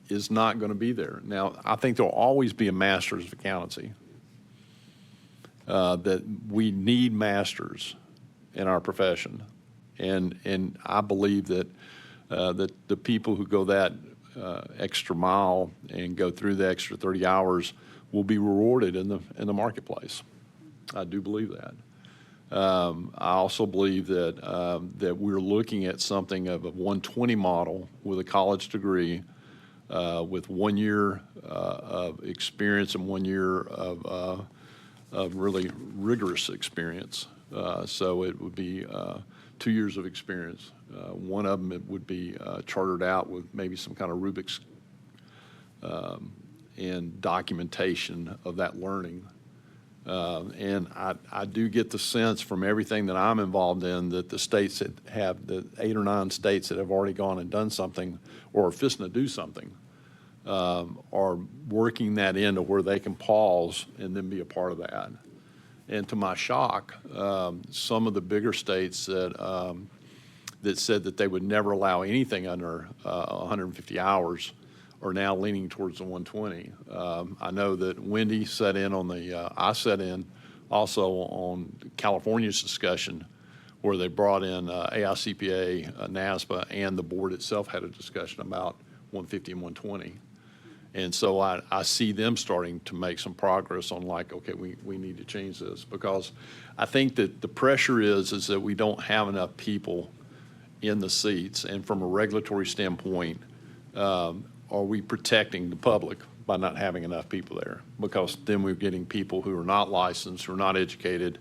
is not going to be there. Now, I think there'll always be a master's of accountancy, that we need masters in our profession. And I believe that that the people who go that extra mile and go through the extra 30 hours will be rewarded in the marketplace. I do believe that. I also believe that that we're looking at something of a 120 model with a college degree, with 1 year of experience and 1 year of really rigorous experience. So it would be 2 years of experience. One of them it would be chartered out with maybe some kind of Rubik's and documentation of that learning. And I do get the sense from everything that I'm involved in that the states that have, the 8 or 9 states that have already gone and done something or are fisting to do something, are working that into where they can pause and then be a part of that. And to my shock, some of the bigger states that that said that they would never allow anything under 150 hours are now leaning towards the 120. I know that Wendy sat in on the, I sat in also on California's discussion where they brought in AICPA, NASPA, and the board itself had a discussion about 150 and 120. And so I see them starting to make some progress on like, okay, we need to change this, because I think that the pressure is that we don't have enough people in the seats. And from a regulatory standpoint, are we protecting the public by not having enough people there? Because then we're getting people who are not licensed, who are not educated,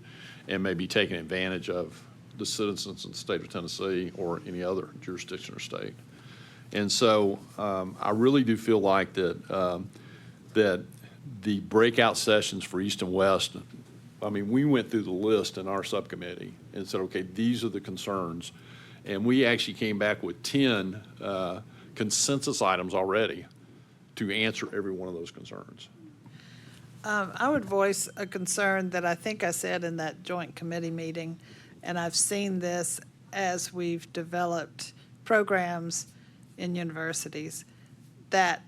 and maybe taking advantage of the citizens in the state of Tennessee or any other jurisdiction or state. And so I really do feel like that that the breakout sessions for East and West, I mean, we went through the list in our subcommittee and said, okay, these are the concerns. And we actually came back with 10 consensus items already to answer every one of those concerns. I would voice a concern that I think I said in that joint committee meeting, and I've seen this as we've developed programs in universities, that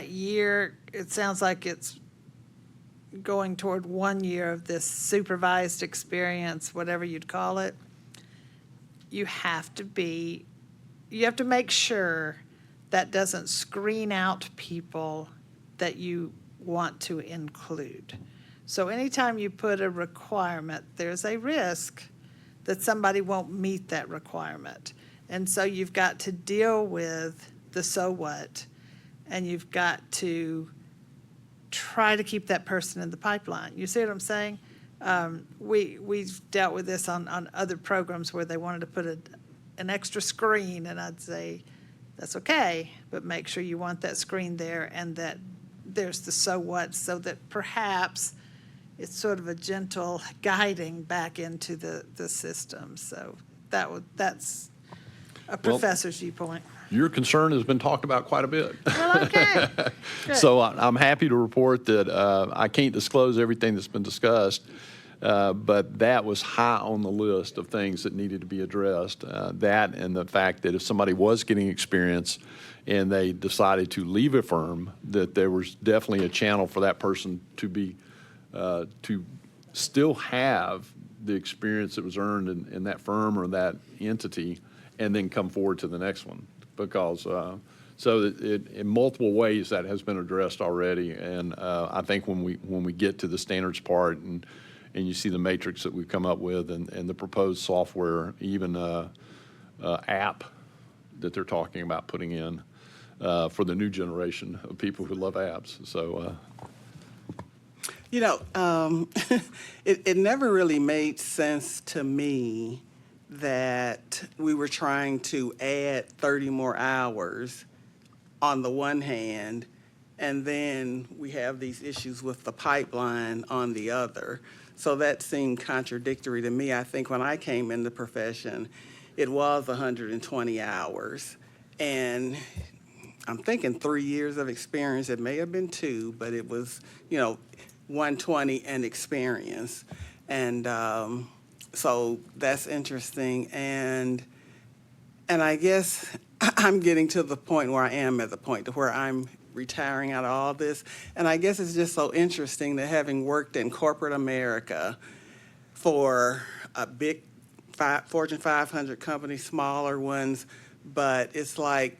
year, it sounds like it's going toward 1 year of this supervised experience, whatever you'd call it. You have to make sure that doesn't screen out people that you want to include. So anytime you put a requirement, there's a risk that somebody won't meet that requirement. And so you've got to deal with the so what, and you've got to try to keep that person in the pipeline. You see what I'm saying? We've dealt with this on other programs where they wanted to put an extra screen, and I'd say, that's okay, but make sure you want that screen there and that there's the so what, so that perhaps it's sort of a gentle guiding back into the system. So that's a professor's viewpoint. your concern has been talked about quite a bit. Well, okay. Good. So I'm happy to report that I can't disclose everything that's been discussed, but that was high on the list of things that needed to be addressed. That and the fact that if somebody was getting experience and they decided to leave a firm, that there was definitely a channel for that person to be to still have the experience that was earned in that firm or that entity, and then come forward to the next one. Because so in multiple ways that has been addressed already, and I think when we get to the standards part and you see the matrix that we've come up with and the proposed software, even app that they're talking about putting in for the new generation of people who love apps. So. You know, it never really made sense to me that we were trying to add 30 more hours on the one hand, and then we have these issues with the pipeline on the other. So that seemed contradictory to me. I think when I came in the profession, it was 120 hours. And I'm thinking 3 years of experience. It may have been 2, but it was, 120 and experience. And so that's interesting. And I guess I'm getting to the point where I am at the point to where I'm retiring out of all this. And I guess it's just so interesting that having worked in corporate America for a big Fortune 500 company, smaller ones, but it's like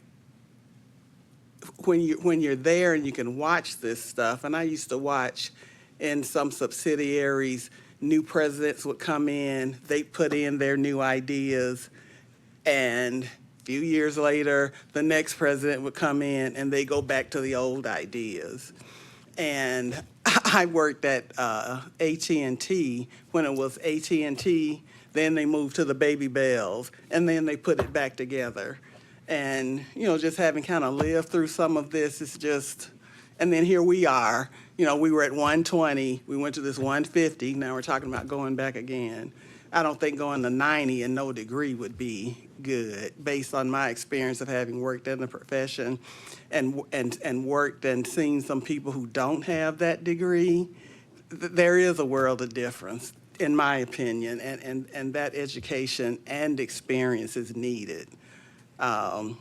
when you're there and you can watch this stuff, and I used to watch in some subsidiaries, new presidents would come in, they put in their new ideas, and a few years later, the next president would come in and they go back to the old ideas. And I worked at AT&T when it was AT&T, then they moved to the Baby Bells, and then they put it back together. And, just having kind of lived through some of this, it's just, and then here we are, we were at 120, we went to this 150, now we're talking about going back again. I don't think going to 90 and no degree would be good, based on my experience of having worked in the profession and worked and seen some people who don't have that degree. There is a world of difference, in my opinion, and that education and experience is needed. And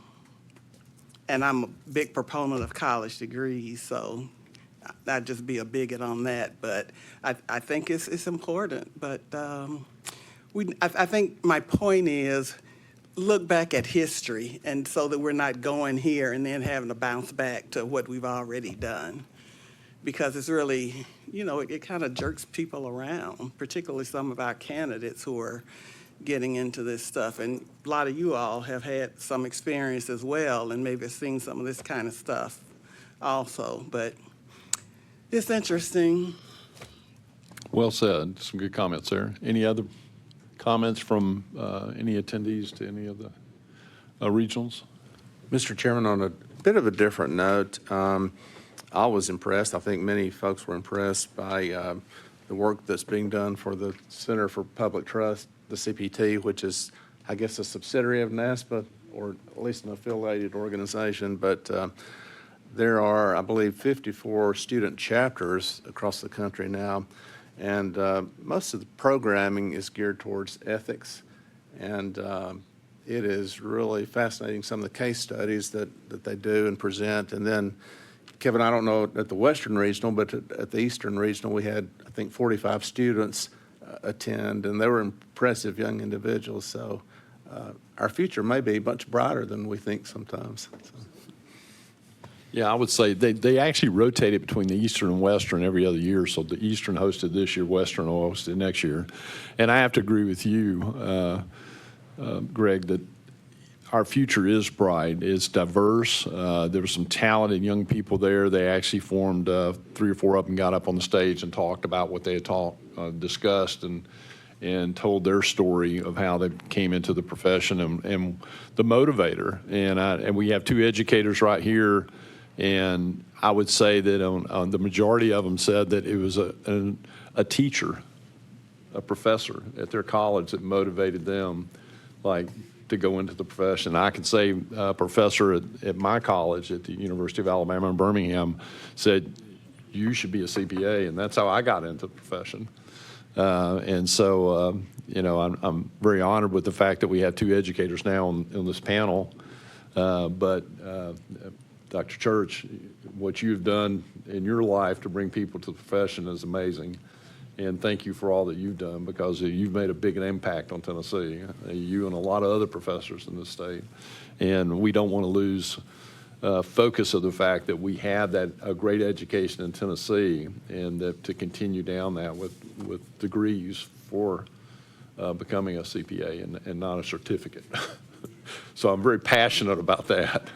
I'm a big proponent of college degrees, so I'd just be a bigot on that. But I think it's important. But I think my point is, look back at history, and so that we're not going here and then having to bounce back to what we've already done. Because it's really, it kind of jerks people around, particularly some of our candidates who are getting into this stuff. And a lot of you all have had some experience as well, and maybe seen some of this kind of stuff also. But it's interesting. Well said. Some good comments there. Any other comments from any attendees to any of the regionals? Mr. Chairman, on a bit of a different note, I was impressed. I think many folks were impressed by the work that's being done for the Center for Public Trust, the CPT, which is, I guess, a subsidiary of NASPA, or at least an affiliated organization. But there are, I believe, 54 student chapters across the country now. And most of the programming is geared towards ethics. And it is really fascinating, some of the case studies that they do and present. And then, Kevin, I don't know at the Western Regional, but at the Eastern Regional, we had, I think, 45 students attend, and they were impressive young individuals. So our future may be much brighter than we think sometimes. So. Yeah, I would say they actually rotated between the Eastern and Western every other year. So the Eastern hosted this year, Western will host it next year. And I have to agree with you, Greg, that our future is bright. It's diverse. There were some talented young people there. They actually formed 3 or 4 of them, got up on the stage and talked about what they had discussed and told their story of how they came into the profession and the motivator. And we have 2 educators right here. And I would say that on the majority of them said that it was a teacher, a professor at their college that motivated them. Like, to go into the profession. I can say a professor at my college at the University of Alabama in Birmingham said, you should be a CPA, and that's how I got into the profession. And so, you know, I'm very honored with the fact that we have two educators now on this panel. But Dr. Church, what you've done in your life to bring people to the profession is amazing. And thank you for all that you've done, because you've made a big impact on Tennessee, you and a lot of other professors in the state. And we don't want to lose focus of the fact that we have a great education in Tennessee, and that to continue down that with degrees for becoming a CPA and not a certificate. So I'm very passionate about that.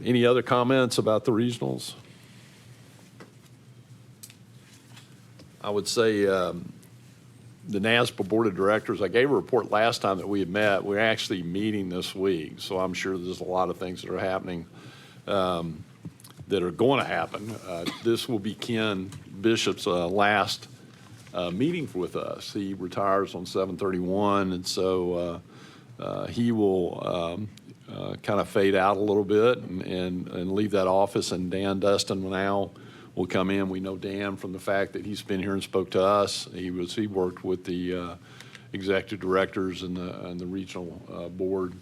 Any other comments about the regionals? I would say the NASPA Board of Directors, I gave a report last time that we had met. We're actually meeting this week, so I'm sure there's a lot of things that are happening that are going to happen. This will be Ken Bishop's last meeting with us. He retires on 7/31, and so he will kind of fade out a little bit and leave that office, and Dan Dustin now will come in. We know Dan from the fact that he's been here and spoke to us. He worked with the executive directors and the regional board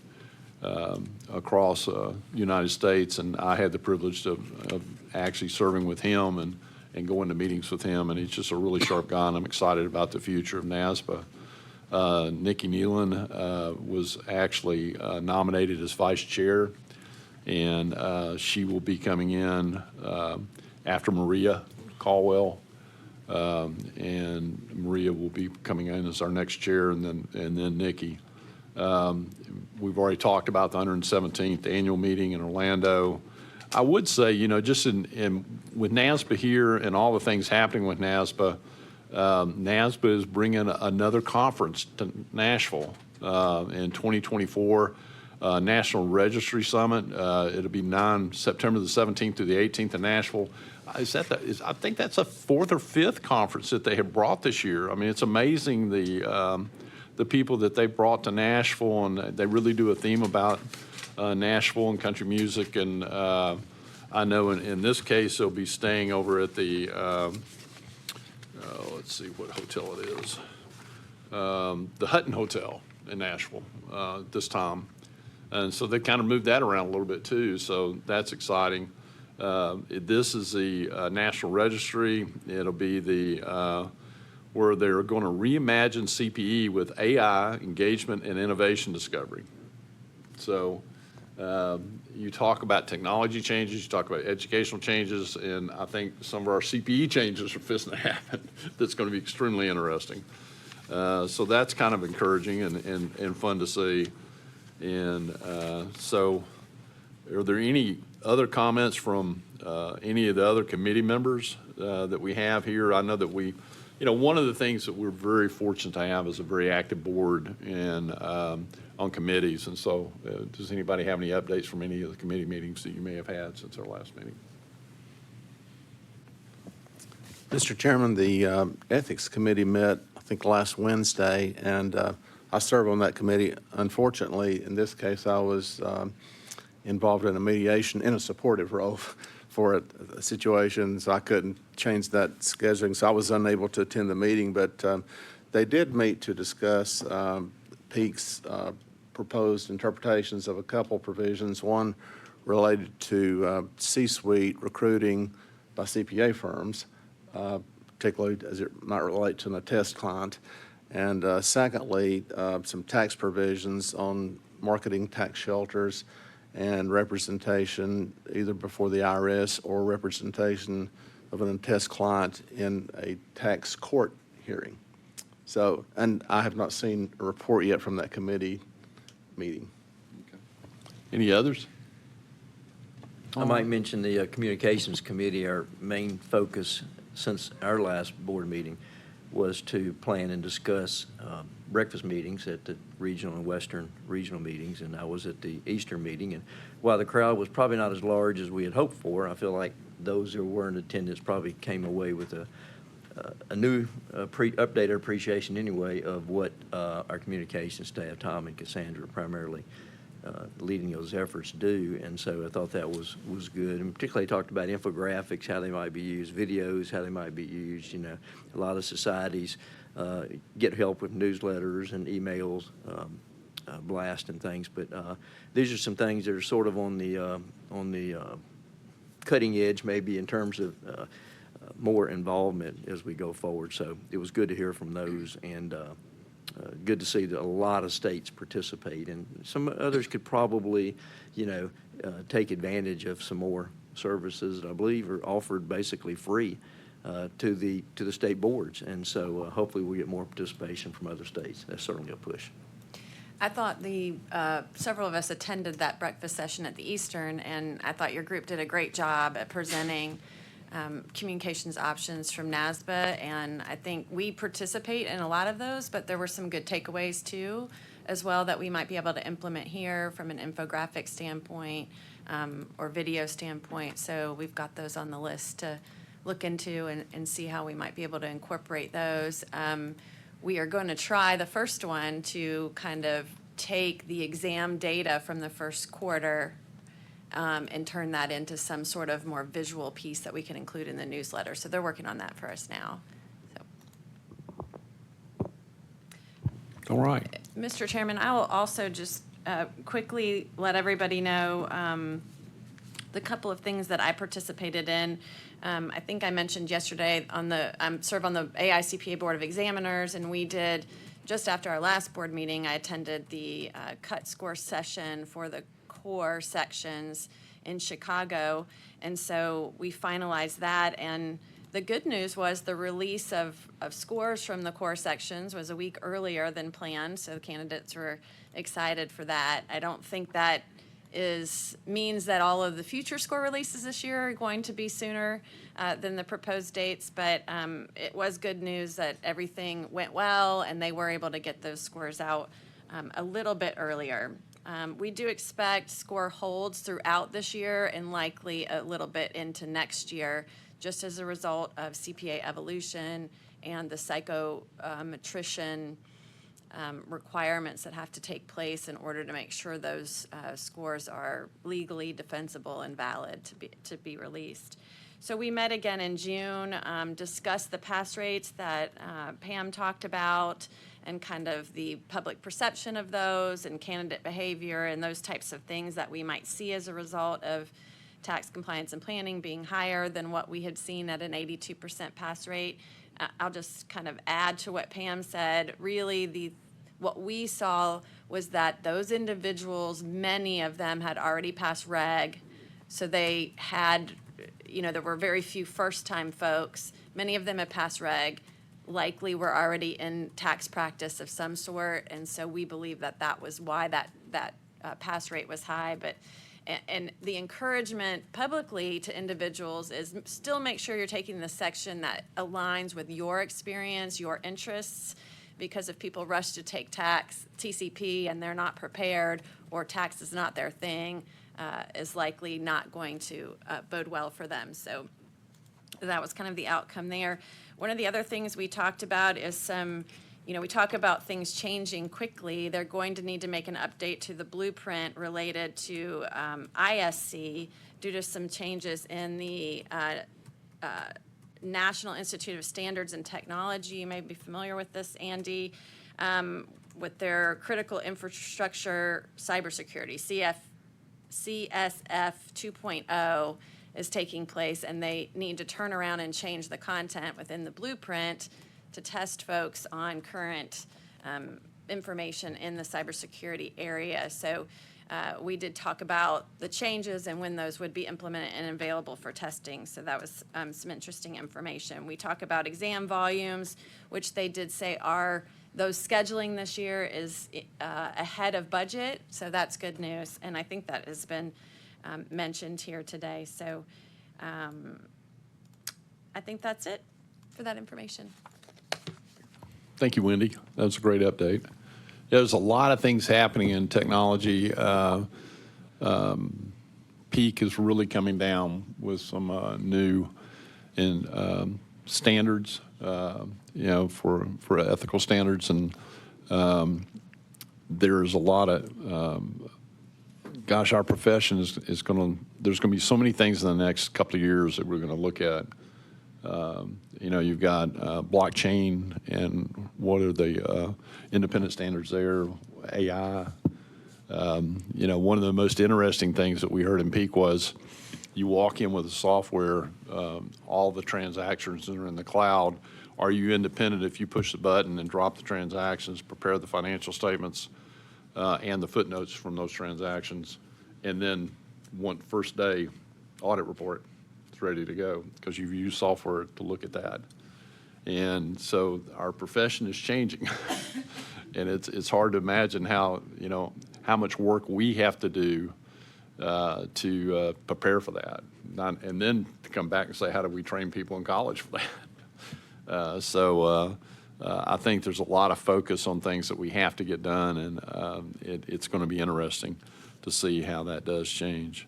across the United States, and I had the privilege of actually serving with him and going to meetings with him, and he's just a really sharp guy, and I'm excited about the future of NASPA. Nikki Nealon was actually nominated as vice chair, and she will be coming in after Maria Caldwell, and Maria will be coming in as our next chair, and then Nikki. We've already talked about the 117th annual meeting in Orlando. I would say, you know, just with NASPA here and all the things happening with NASPA, NASPA is bringing another conference to Nashville in 2024. National Registry Summit. It'll be September the 17th through the 18th in Nashville. I think that's a fourth or fifth conference that they have brought this year. I mean, it's amazing the people that they brought to Nashville, and they really do a theme about Nashville and country music. And I know in this case they'll be staying over at the let's see what hotel it is, the Hutton Hotel in Nashville this time. And so they kind of moved that around a little bit too, so that's exciting. This is the National Registry. It'll be where they're going to reimagine CPE with AI, engagement, and innovation discovery. So you talk about technology changes, you talk about educational changes, and I think some of our CPE changes are fixing to happen. That's going to be extremely interesting. So that's kind of encouraging and fun to see. And so are there any other comments from any of the other committee members that we have here? I know that one of the things that we're very fortunate to have is a very active board and on committees. And so does anybody have any updates from any of the committee meetings that you may have had since our last meeting? Mr. Chairman, the Ethics Committee met, I think, last Wednesday, and I serve on that committee. Unfortunately, in this case, I was involved in a supportive role for a situation, so I couldn't change that scheduling, so I was unable to attend the meeting. But they did meet to discuss Peak's proposed interpretations of a couple provisions, one related to C-suite recruiting by CPA firms, particularly as it might relate to an attest client. And secondly, some tax provisions on marketing tax shelters and representation either before the IRS or representation of an attest client in a tax court hearing. So, and I have not seen a report yet from that committee meeting. Okay. Any others? I might mention the Communications Committee. Our main focus since our last board meeting was to plan and discuss breakfast meetings at the regional and western regional meetings, and I was at the Eastern meeting. And while the crowd was probably not as large as we had hoped for, I feel like those who were in attendance probably came away with a new updated appreciation anyway of what our communication staff, Tom and Cassandra primarily leading those efforts do. And so I thought that was good. And particularly talked about infographics, how they might be used, videos, how they might be used. You know, a lot of societies get help with newsletters and emails, blast and things. But these are some things that are sort of on the cutting edge, maybe in terms of more involvement as we go forward. So it was good to hear from those, and good to see that a lot of states participate, and some others could probably, take advantage of some more services that I believe are offered basically free to the state boards. And so hopefully we'll get more participation from other states. That's certainly a push. I thought several of us attended that breakfast session at the Eastern, and I thought your group did a great job at presenting communications options from NASBA, and I think we participate in a lot of those, but there were some good takeaways too, as well, that we might be able to implement here from an infographic standpoint or video standpoint. So we've got those on the list to look into and see how we might be able to incorporate those. We are going to try the first one to kind of take the exam data from the first quarter and turn that into some sort of more visual piece that we can include in the newsletter. So they're working on that for us now. So. All right. Mr. Chairman, I will also just quickly let everybody know the couple of things that I participated in. I think I mentioned yesterday I serve on the AICPA Board of Examiners, and we did, just after our last board meeting, I attended the cut score session for the core sections in Chicago, and so we finalized that. And the good news was the release of scores from the core sections was a week earlier than planned, so the candidates were excited for that. I don't think that means that all of the future score releases this year are going to be sooner than the proposed dates, but it was good news that everything went well and they were able to get those scores out a little bit earlier. We do expect score holds throughout this year and likely a little bit into next year, just as a result of CPA evolution and the psychometrician requirements that have to take place in order to make sure those scores are legally defensible and valid to be released. So we met again in June, discussed the pass rates that Pam talked about, and kind of the public perception of those and candidate behavior and those types of things that we might see as a result of tax compliance and planning being higher than what we had seen at an 82% pass rate. I'll just kind of add to what Pam said. Really, what we saw was that those individuals, many of them had already passed reg, so they had, there were very few first-time folks. Many of them had passed reg, likely were already in tax practice of some sort, and so we believe that was why that pass rate was high. But and the encouragement publicly to individuals is still make sure you're taking the section that aligns with your experience, your interests, because if people rush to take TCP and they're not prepared, or tax is not their thing, is likely not going to bode well for them. So that was kind of the outcome there. One of the other things we talked about is we talk about things changing quickly. They're going to need to make an update to the blueprint related to ISC due to some changes in the National Institute of Standards and Technology. You may be familiar with this, Andy, with their critical infrastructure cybersecurity, CSF 2.0 is taking place, and they need to turn around and change the content within the blueprint to test folks on current information in the cybersecurity area. So we did talk about the changes and when those would be implemented and available for testing. So that was some interesting information. We talk about exam volumes, which they did say those scheduling this year is ahead of budget. So that's good news. And I think that has been mentioned here today. So I think that's it for that information. Thank you, Wendy. That was a great update. There's a lot of things happening in technology. Peak is really coming down with some new standards for ethical standards. And there's a lot of, gosh, our profession is there's going to be so many things in the next couple of years that we're going to look at. You've got blockchain and what are the independent standards there, AI. One of the most interesting things that we heard in Peak was you walk in with the software, all the transactions that are in the cloud. Are you independent if you push the button and drop the transactions, prepare the financial statements and the footnotes from those transactions, and then one first day audit report, it's ready to go because you've used software to look at that. And so our profession is changing. And it's hard to imagine how much work we have to do to prepare for that. And then to come back and say, how do we train people in college for that? So I think there's a lot of focus on things that we have to get done, and it's going to be interesting to see how that does change.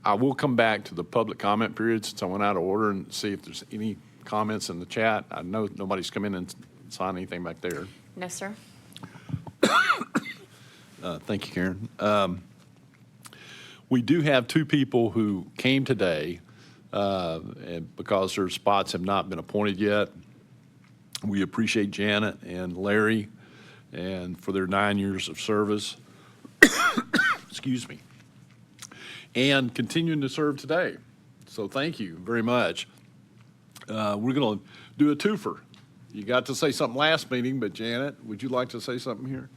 I will come back to the public comment period since I went out of order and see if there's any comments in the chat. I know nobody's come in and signed anything back there. No, sir. Thank you, Karen. We do have two people who came today, and because their spots have not been appointed yet. We appreciate Janet and Larry and for their 9 years of service. Excuse me. And continuing to serve today. So thank you very much. We're going to do a twofer. You got to say something last meeting, but Janet, would you like to say something here?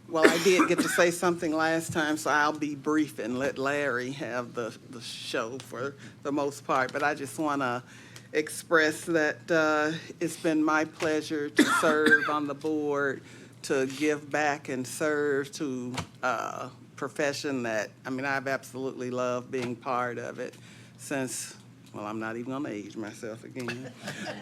Well, I did get to say something last time, so I'll be brief and let Larry have the show for the most part. But I just want to express that it's been my pleasure to serve on the board, to give back and serve to a profession that, I've absolutely loved being part of it since, well, I'm not even going to age myself again.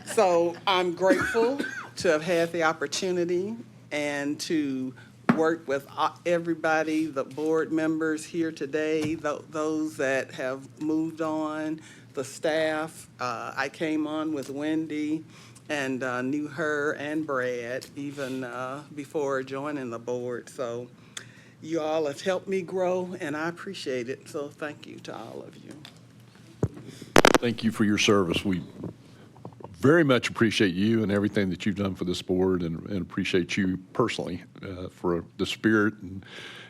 So I'm grateful to have had the opportunity and to work with everybody, the board members here today, those that have moved on, the staff. I came on with Wendy and knew her and Brad even before joining the board. So you all have helped me grow, and I appreciate it. So thank you to all of you. Thank you for your service. We very much appreciate you and everything that you've done for this board, and appreciate you personally for the spirit and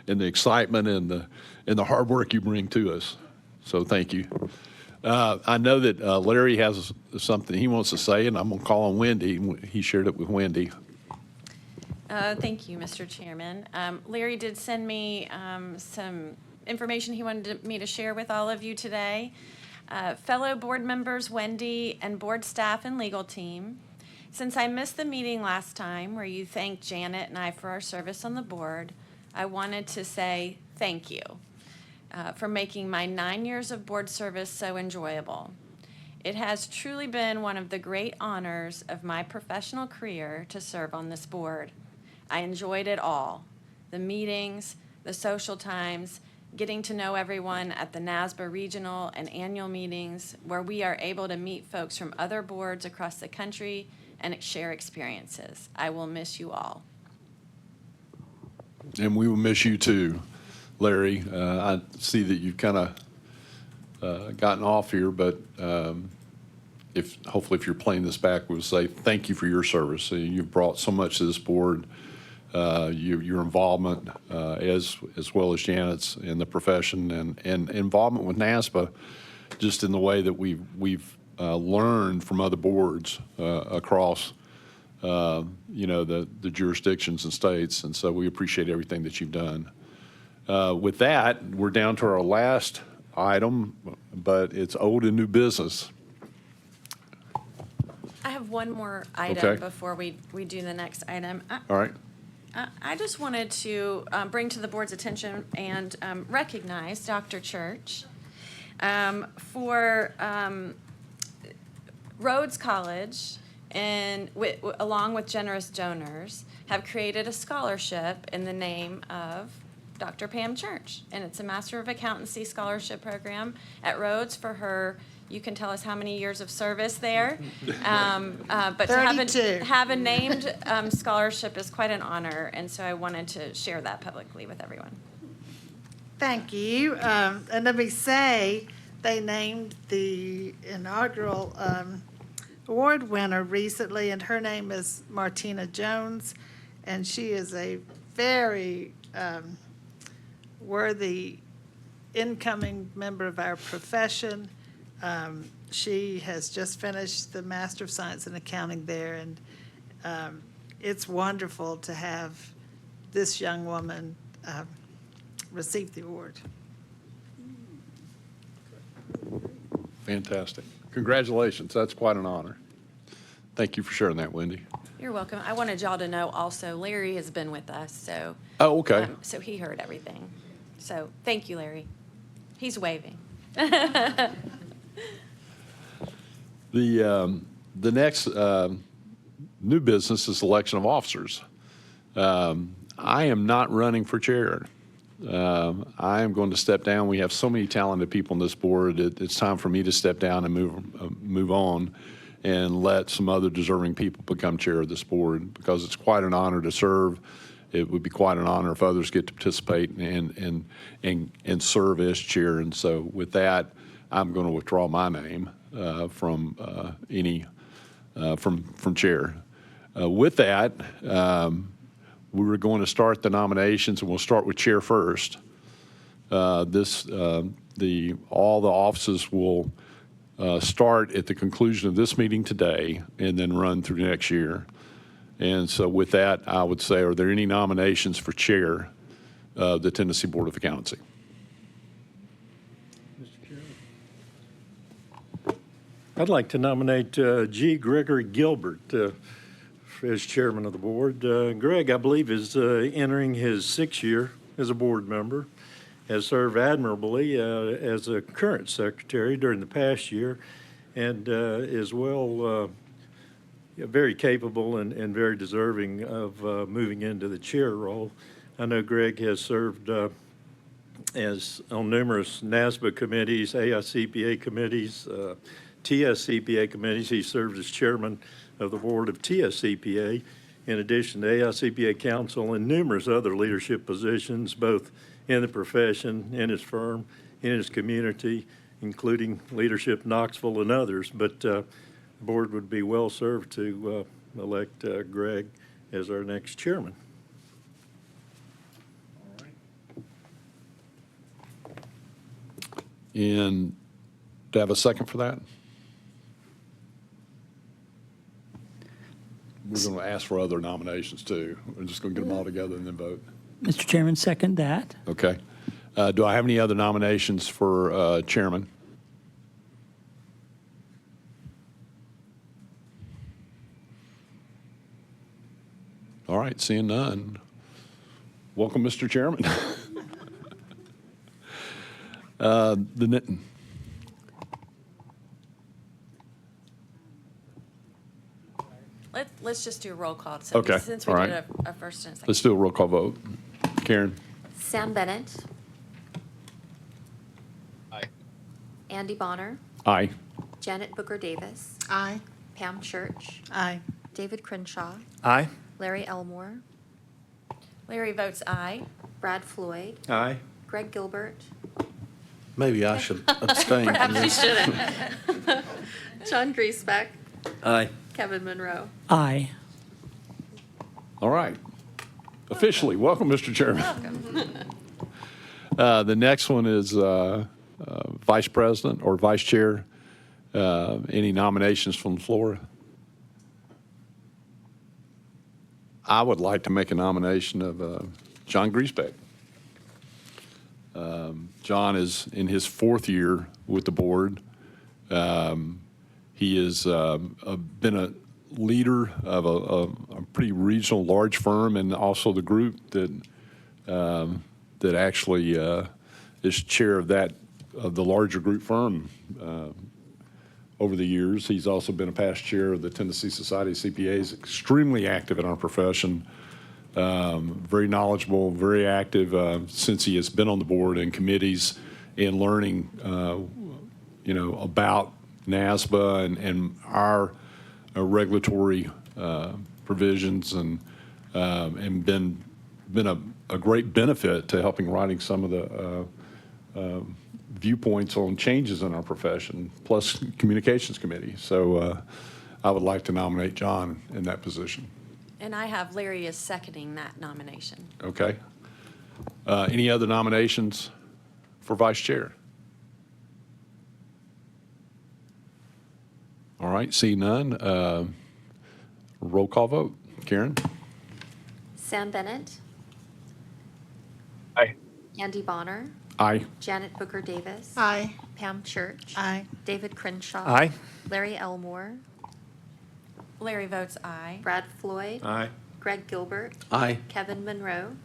the excitement and the hard work you bring to us. So thank you. I know that Larry has something he wants to say, and I'm going to call on Wendy. He shared it with Wendy. Thank you, Mr. Chairman. Larry did send me some information he wanted me to share with all of you today. Fellow board members Wendy and board staff and legal team, since I missed the meeting last time where you thanked Janet and I for our service on the board, I wanted to say thank you for making my 9 years of board service so enjoyable. It has truly been one of the great honors of my professional career to serve on this board. I enjoyed it all, the meetings, the social times, getting to know everyone at the NASBA regional and annual meetings where we are able to meet folks from other boards across the country and share experiences. I will miss you all. And we will miss you too, Larry. I see that you've kind of gotten off here, but hopefully if you're playing this back, we'll say thank you for your service. You've brought so much to this board. Your involvement, as well as Janet's in the profession, and involvement with NASBA, just in the way that we've learned from other boards across, the jurisdictions and states, and so we appreciate everything that you've done. With that, we're down to our last item, but it's old and new business. I have one more item Okay. before we do the next item. All right. I just wanted to bring to the board's attention and recognize Dr. Church for Rhodes College, and along with generous donors, have created a scholarship in the name of Dr. Pam Church. And it's a Master of Accountancy scholarship program at Rhodes for her You can tell us how many years of service there. But to have 32. have a named scholarship is quite an honor, and so I wanted to share that publicly with everyone. Thank you. And let me say, they named the inaugural award winner recently, and her name is Martina Jones, and she is a very worthy incoming member of our profession. She has just finished the Master of Science in Accounting there, and it's wonderful to have this young woman receive the award. Fantastic. Congratulations. That's quite an honor. Thank you for sharing that, Wendy. You're welcome. I wanted y'all to know also, Larry has been with us, so. Oh, okay. So he heard everything. So, thank you, Larry. He's waving. The next new business is election of officers. I am not running for chair. I am going to step down. We have so many talented people on this board. It's time for me to step down and move on and let some other deserving people become chair of this board, because it's quite an honor to serve. It would be quite an honor if others get to participate and serve as chair. And so with that, I'm going to withdraw my name from chair. With that, we're going to start the nominations, and we'll start with chair first. All the offices will start at the conclusion of this meeting today and then run through next year. And so with that, I would say, are there any nominations for chair of the Tennessee Board of Accountancy? I'd like to nominate G. Gregory Gilbert as chairman of the board. Greg, I believe, is entering his 6th year as a board member, has served admirably as a current secretary during the past year, and is very capable and very deserving of moving into the chair role. I know Greg has served as on numerous NASBA committees, AICPA committees, TSCPA committees. He served as chairman of the board of TSCPA, in addition to AICPA council and numerous other leadership positions, both in the profession, in his firm, in his community, including leadership in Knoxville and others. But the board would be well served to elect Greg as our next chairman. And do I have a second for that? We're going to ask for other nominations too. We're just going to get them all together and then vote. Mr. Chairman, second that. Okay. Do I have any other nominations for chairman? All right, seeing none. Welcome, Mr. Chairman. Let's just do a roll call. Okay, Since we all did right. a first and a second. Let's do a roll call vote. Karen? Sam Bennett, Aye. Andy Bonner, Aye. Janet Booker Davis, Aye. Pam Church, Aye. David Crenshaw, Aye. Larry Elmore, Larry votes aye. Brad Floyd, Aye. Greg Gilbert, Maybe I should abstain from perhaps you this. shouldn't, John Griesbeck, Aye. Kevin Monroe. Aye. All right. Officially, welcome, Mr. Chairman. The next one is Vice President or Vice Chair. Any nominations from the floor? I would like to make a nomination of John Griesbeck. John is in his 4th year with the board. He has been a leader of a pretty regional large firm, and also the group that actually is chair of the larger group firm over the years. He's also been a past chair of the Tennessee Society of CPAs, extremely active in our profession, very knowledgeable, very active since he has been on the board and committees and learning about NASBA and our regulatory provisions and been a great benefit to helping writing some of the viewpoints on changes in our profession, plus communications committee. So I would like to nominate John in that position. And I have Larry as seconding that nomination. Okay. Any other nominations for vice chair? All right, see none. Roll call vote. Karen? Sam Bennett, Aye. Andy Bonner, Aye. Janet Booker Davis. Aye. Pam Church. Aye. David Crenshaw. Aye. Larry Elmore, Larry votes aye. Brad Floyd. Aye. Greg Gilbert, Aye. Kevin Monroe.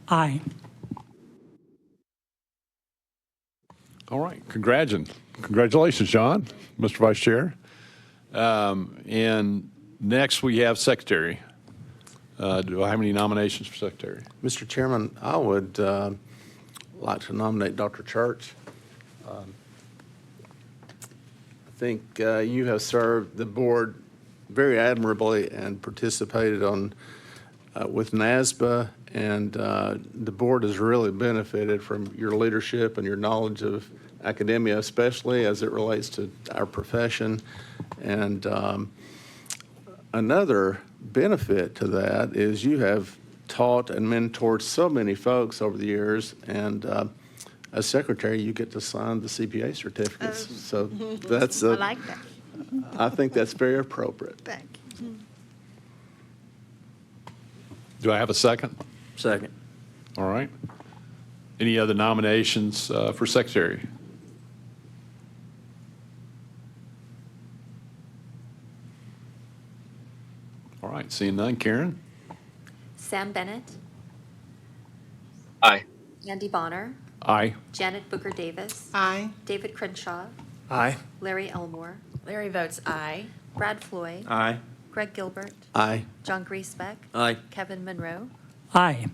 Aye. All right, congratulations, John, Mr. Vice Chair. And next we have secretary. Do I have any nominations for secretary? Mr. Chairman, I would like to nominate Dr. Church. I think you have served the board very admirably and participated on with NASBA, and the board has really benefited from your leadership and your knowledge of academia, especially as it relates to our profession. And another benefit to that is you have taught and mentored so many folks over the years, and as secretary, you get to sign the CPA certificates. So that's I like that. I think that's very appropriate. Thank you. Do I have a second? Second. All right. Any other nominations for secretary? All right, seeing none. Karen? Sam Bennett, Aye. Andy Bonner, Aye. Janet Booker Davis. Aye. David Crenshaw, Aye. Larry Elmore, Larry votes aye. Brad Floyd, Aye. Greg Gilbert, Aye. John Griesbeck, Aye. Kevin Monroe. Aye.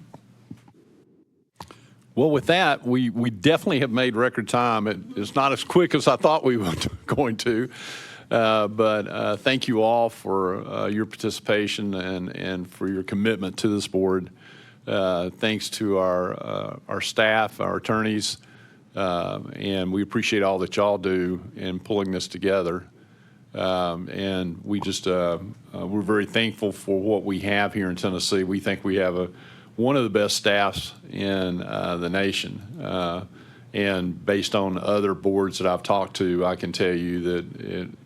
Well, with that, we definitely have made record time. It's not as quick as I thought we were going to, but thank you all for your participation and for your commitment to this board. Thanks to our staff, our attorneys, and we appreciate all that y'all do in pulling this together. And we just, we're very thankful for what we have here in Tennessee. We think we have one of the best staffs in the nation. And based on other boards that I've talked to, I can tell you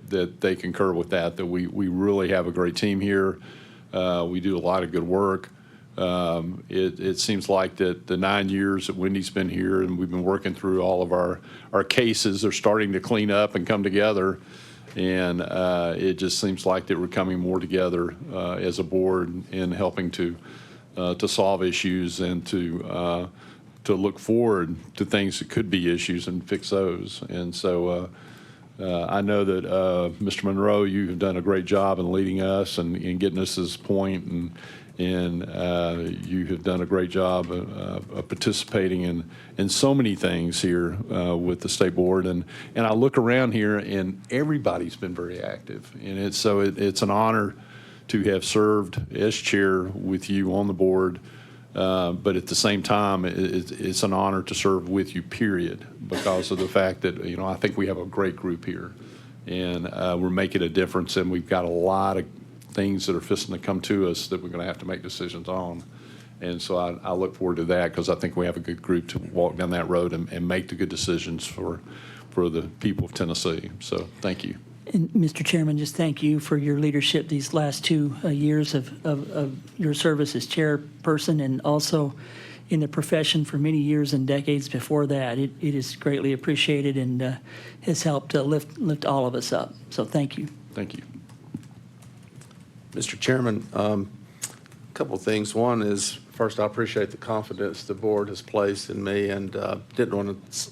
that they concur with that we really have a great team here. We do a lot of good work. It seems like that the 9 years that Wendy's been here and we've been working through all of our cases are starting to clean up and come together. And it just seems like that we're coming more together as a board in helping to solve issues and to look forward to things that could be issues and fix those. And so I know that Mr. Monroe, you have done a great job in leading us and in getting us to this point, and you have done a great job of participating in so many things here with the state board. And I look around here and everybody's been very active. And it's an honor to have served as chair with you on the board. But at the same time, it's an honor to serve with you, period, because of the fact that, I think we have a great group here. And we're making a difference, and we've got a lot of things that are fixing to come to us that we're going to have to make decisions on. And so I look forward to that because I think we have a good group to walk down that road and make the good decisions for the people of Tennessee. So thank you. And Mr. Chairman, just thank you for your leadership these last 2 years of your service as chairperson, and also in the profession for many years and decades before that. It is greatly appreciated and has helped lift all of us up. So thank you. Thank you. Mr. Chairman, a couple of things. One is, first, I appreciate the confidence the board has placed in me, and didn't want to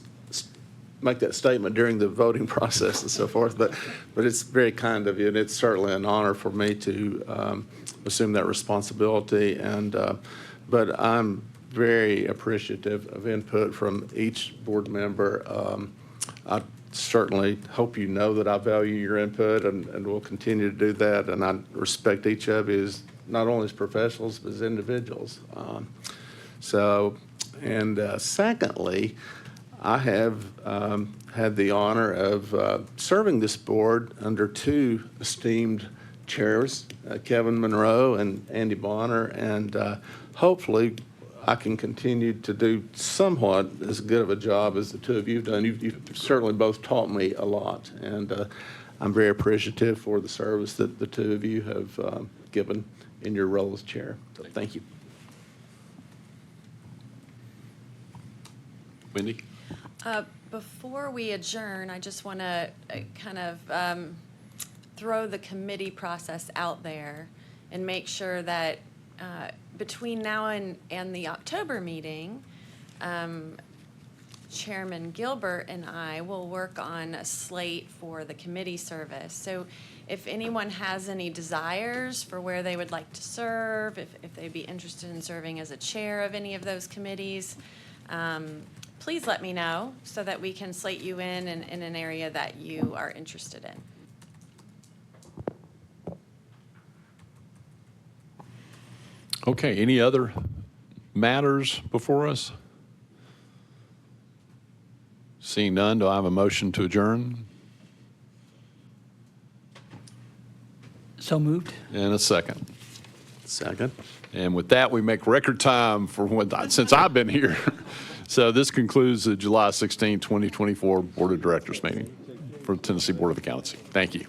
make that statement during the voting process and so forth, but it's very kind of you, and it's certainly an honor for me to assume that responsibility. And but I'm very appreciative of input from each board member. I certainly hope you know that I value your input and will continue to do that. And I respect each of you as not only as professionals, but as individuals. Secondly, I have had the honor of serving this board under two esteemed chairs, Kevin Monroe and Andy Bonner, and hopefully I can continue to do somewhat as good of a job as the two of you have done. You've certainly both taught me a lot, and I'm very appreciative for the service that the two of you have given in your role as chair. So thank you. Wendy? Before we adjourn, I just want to kind of throw the committee process out there and make sure that between now and the October meeting, Chairman Gilbert and I will work on a slate for the committee service. So if anyone has any desires for where they would like to serve, if they'd be interested in serving as a chair of any of those committees, please let me know so that we can slate you in an area that you are interested in. Okay, any other matters before us? Seeing none, do I have a motion to adjourn? So moved. And a second. Second. And with that, we make record time for since I've been here. So this concludes the July 16, 2024 Board of Directors meeting for Tennessee Board of Accountancy. Thank you.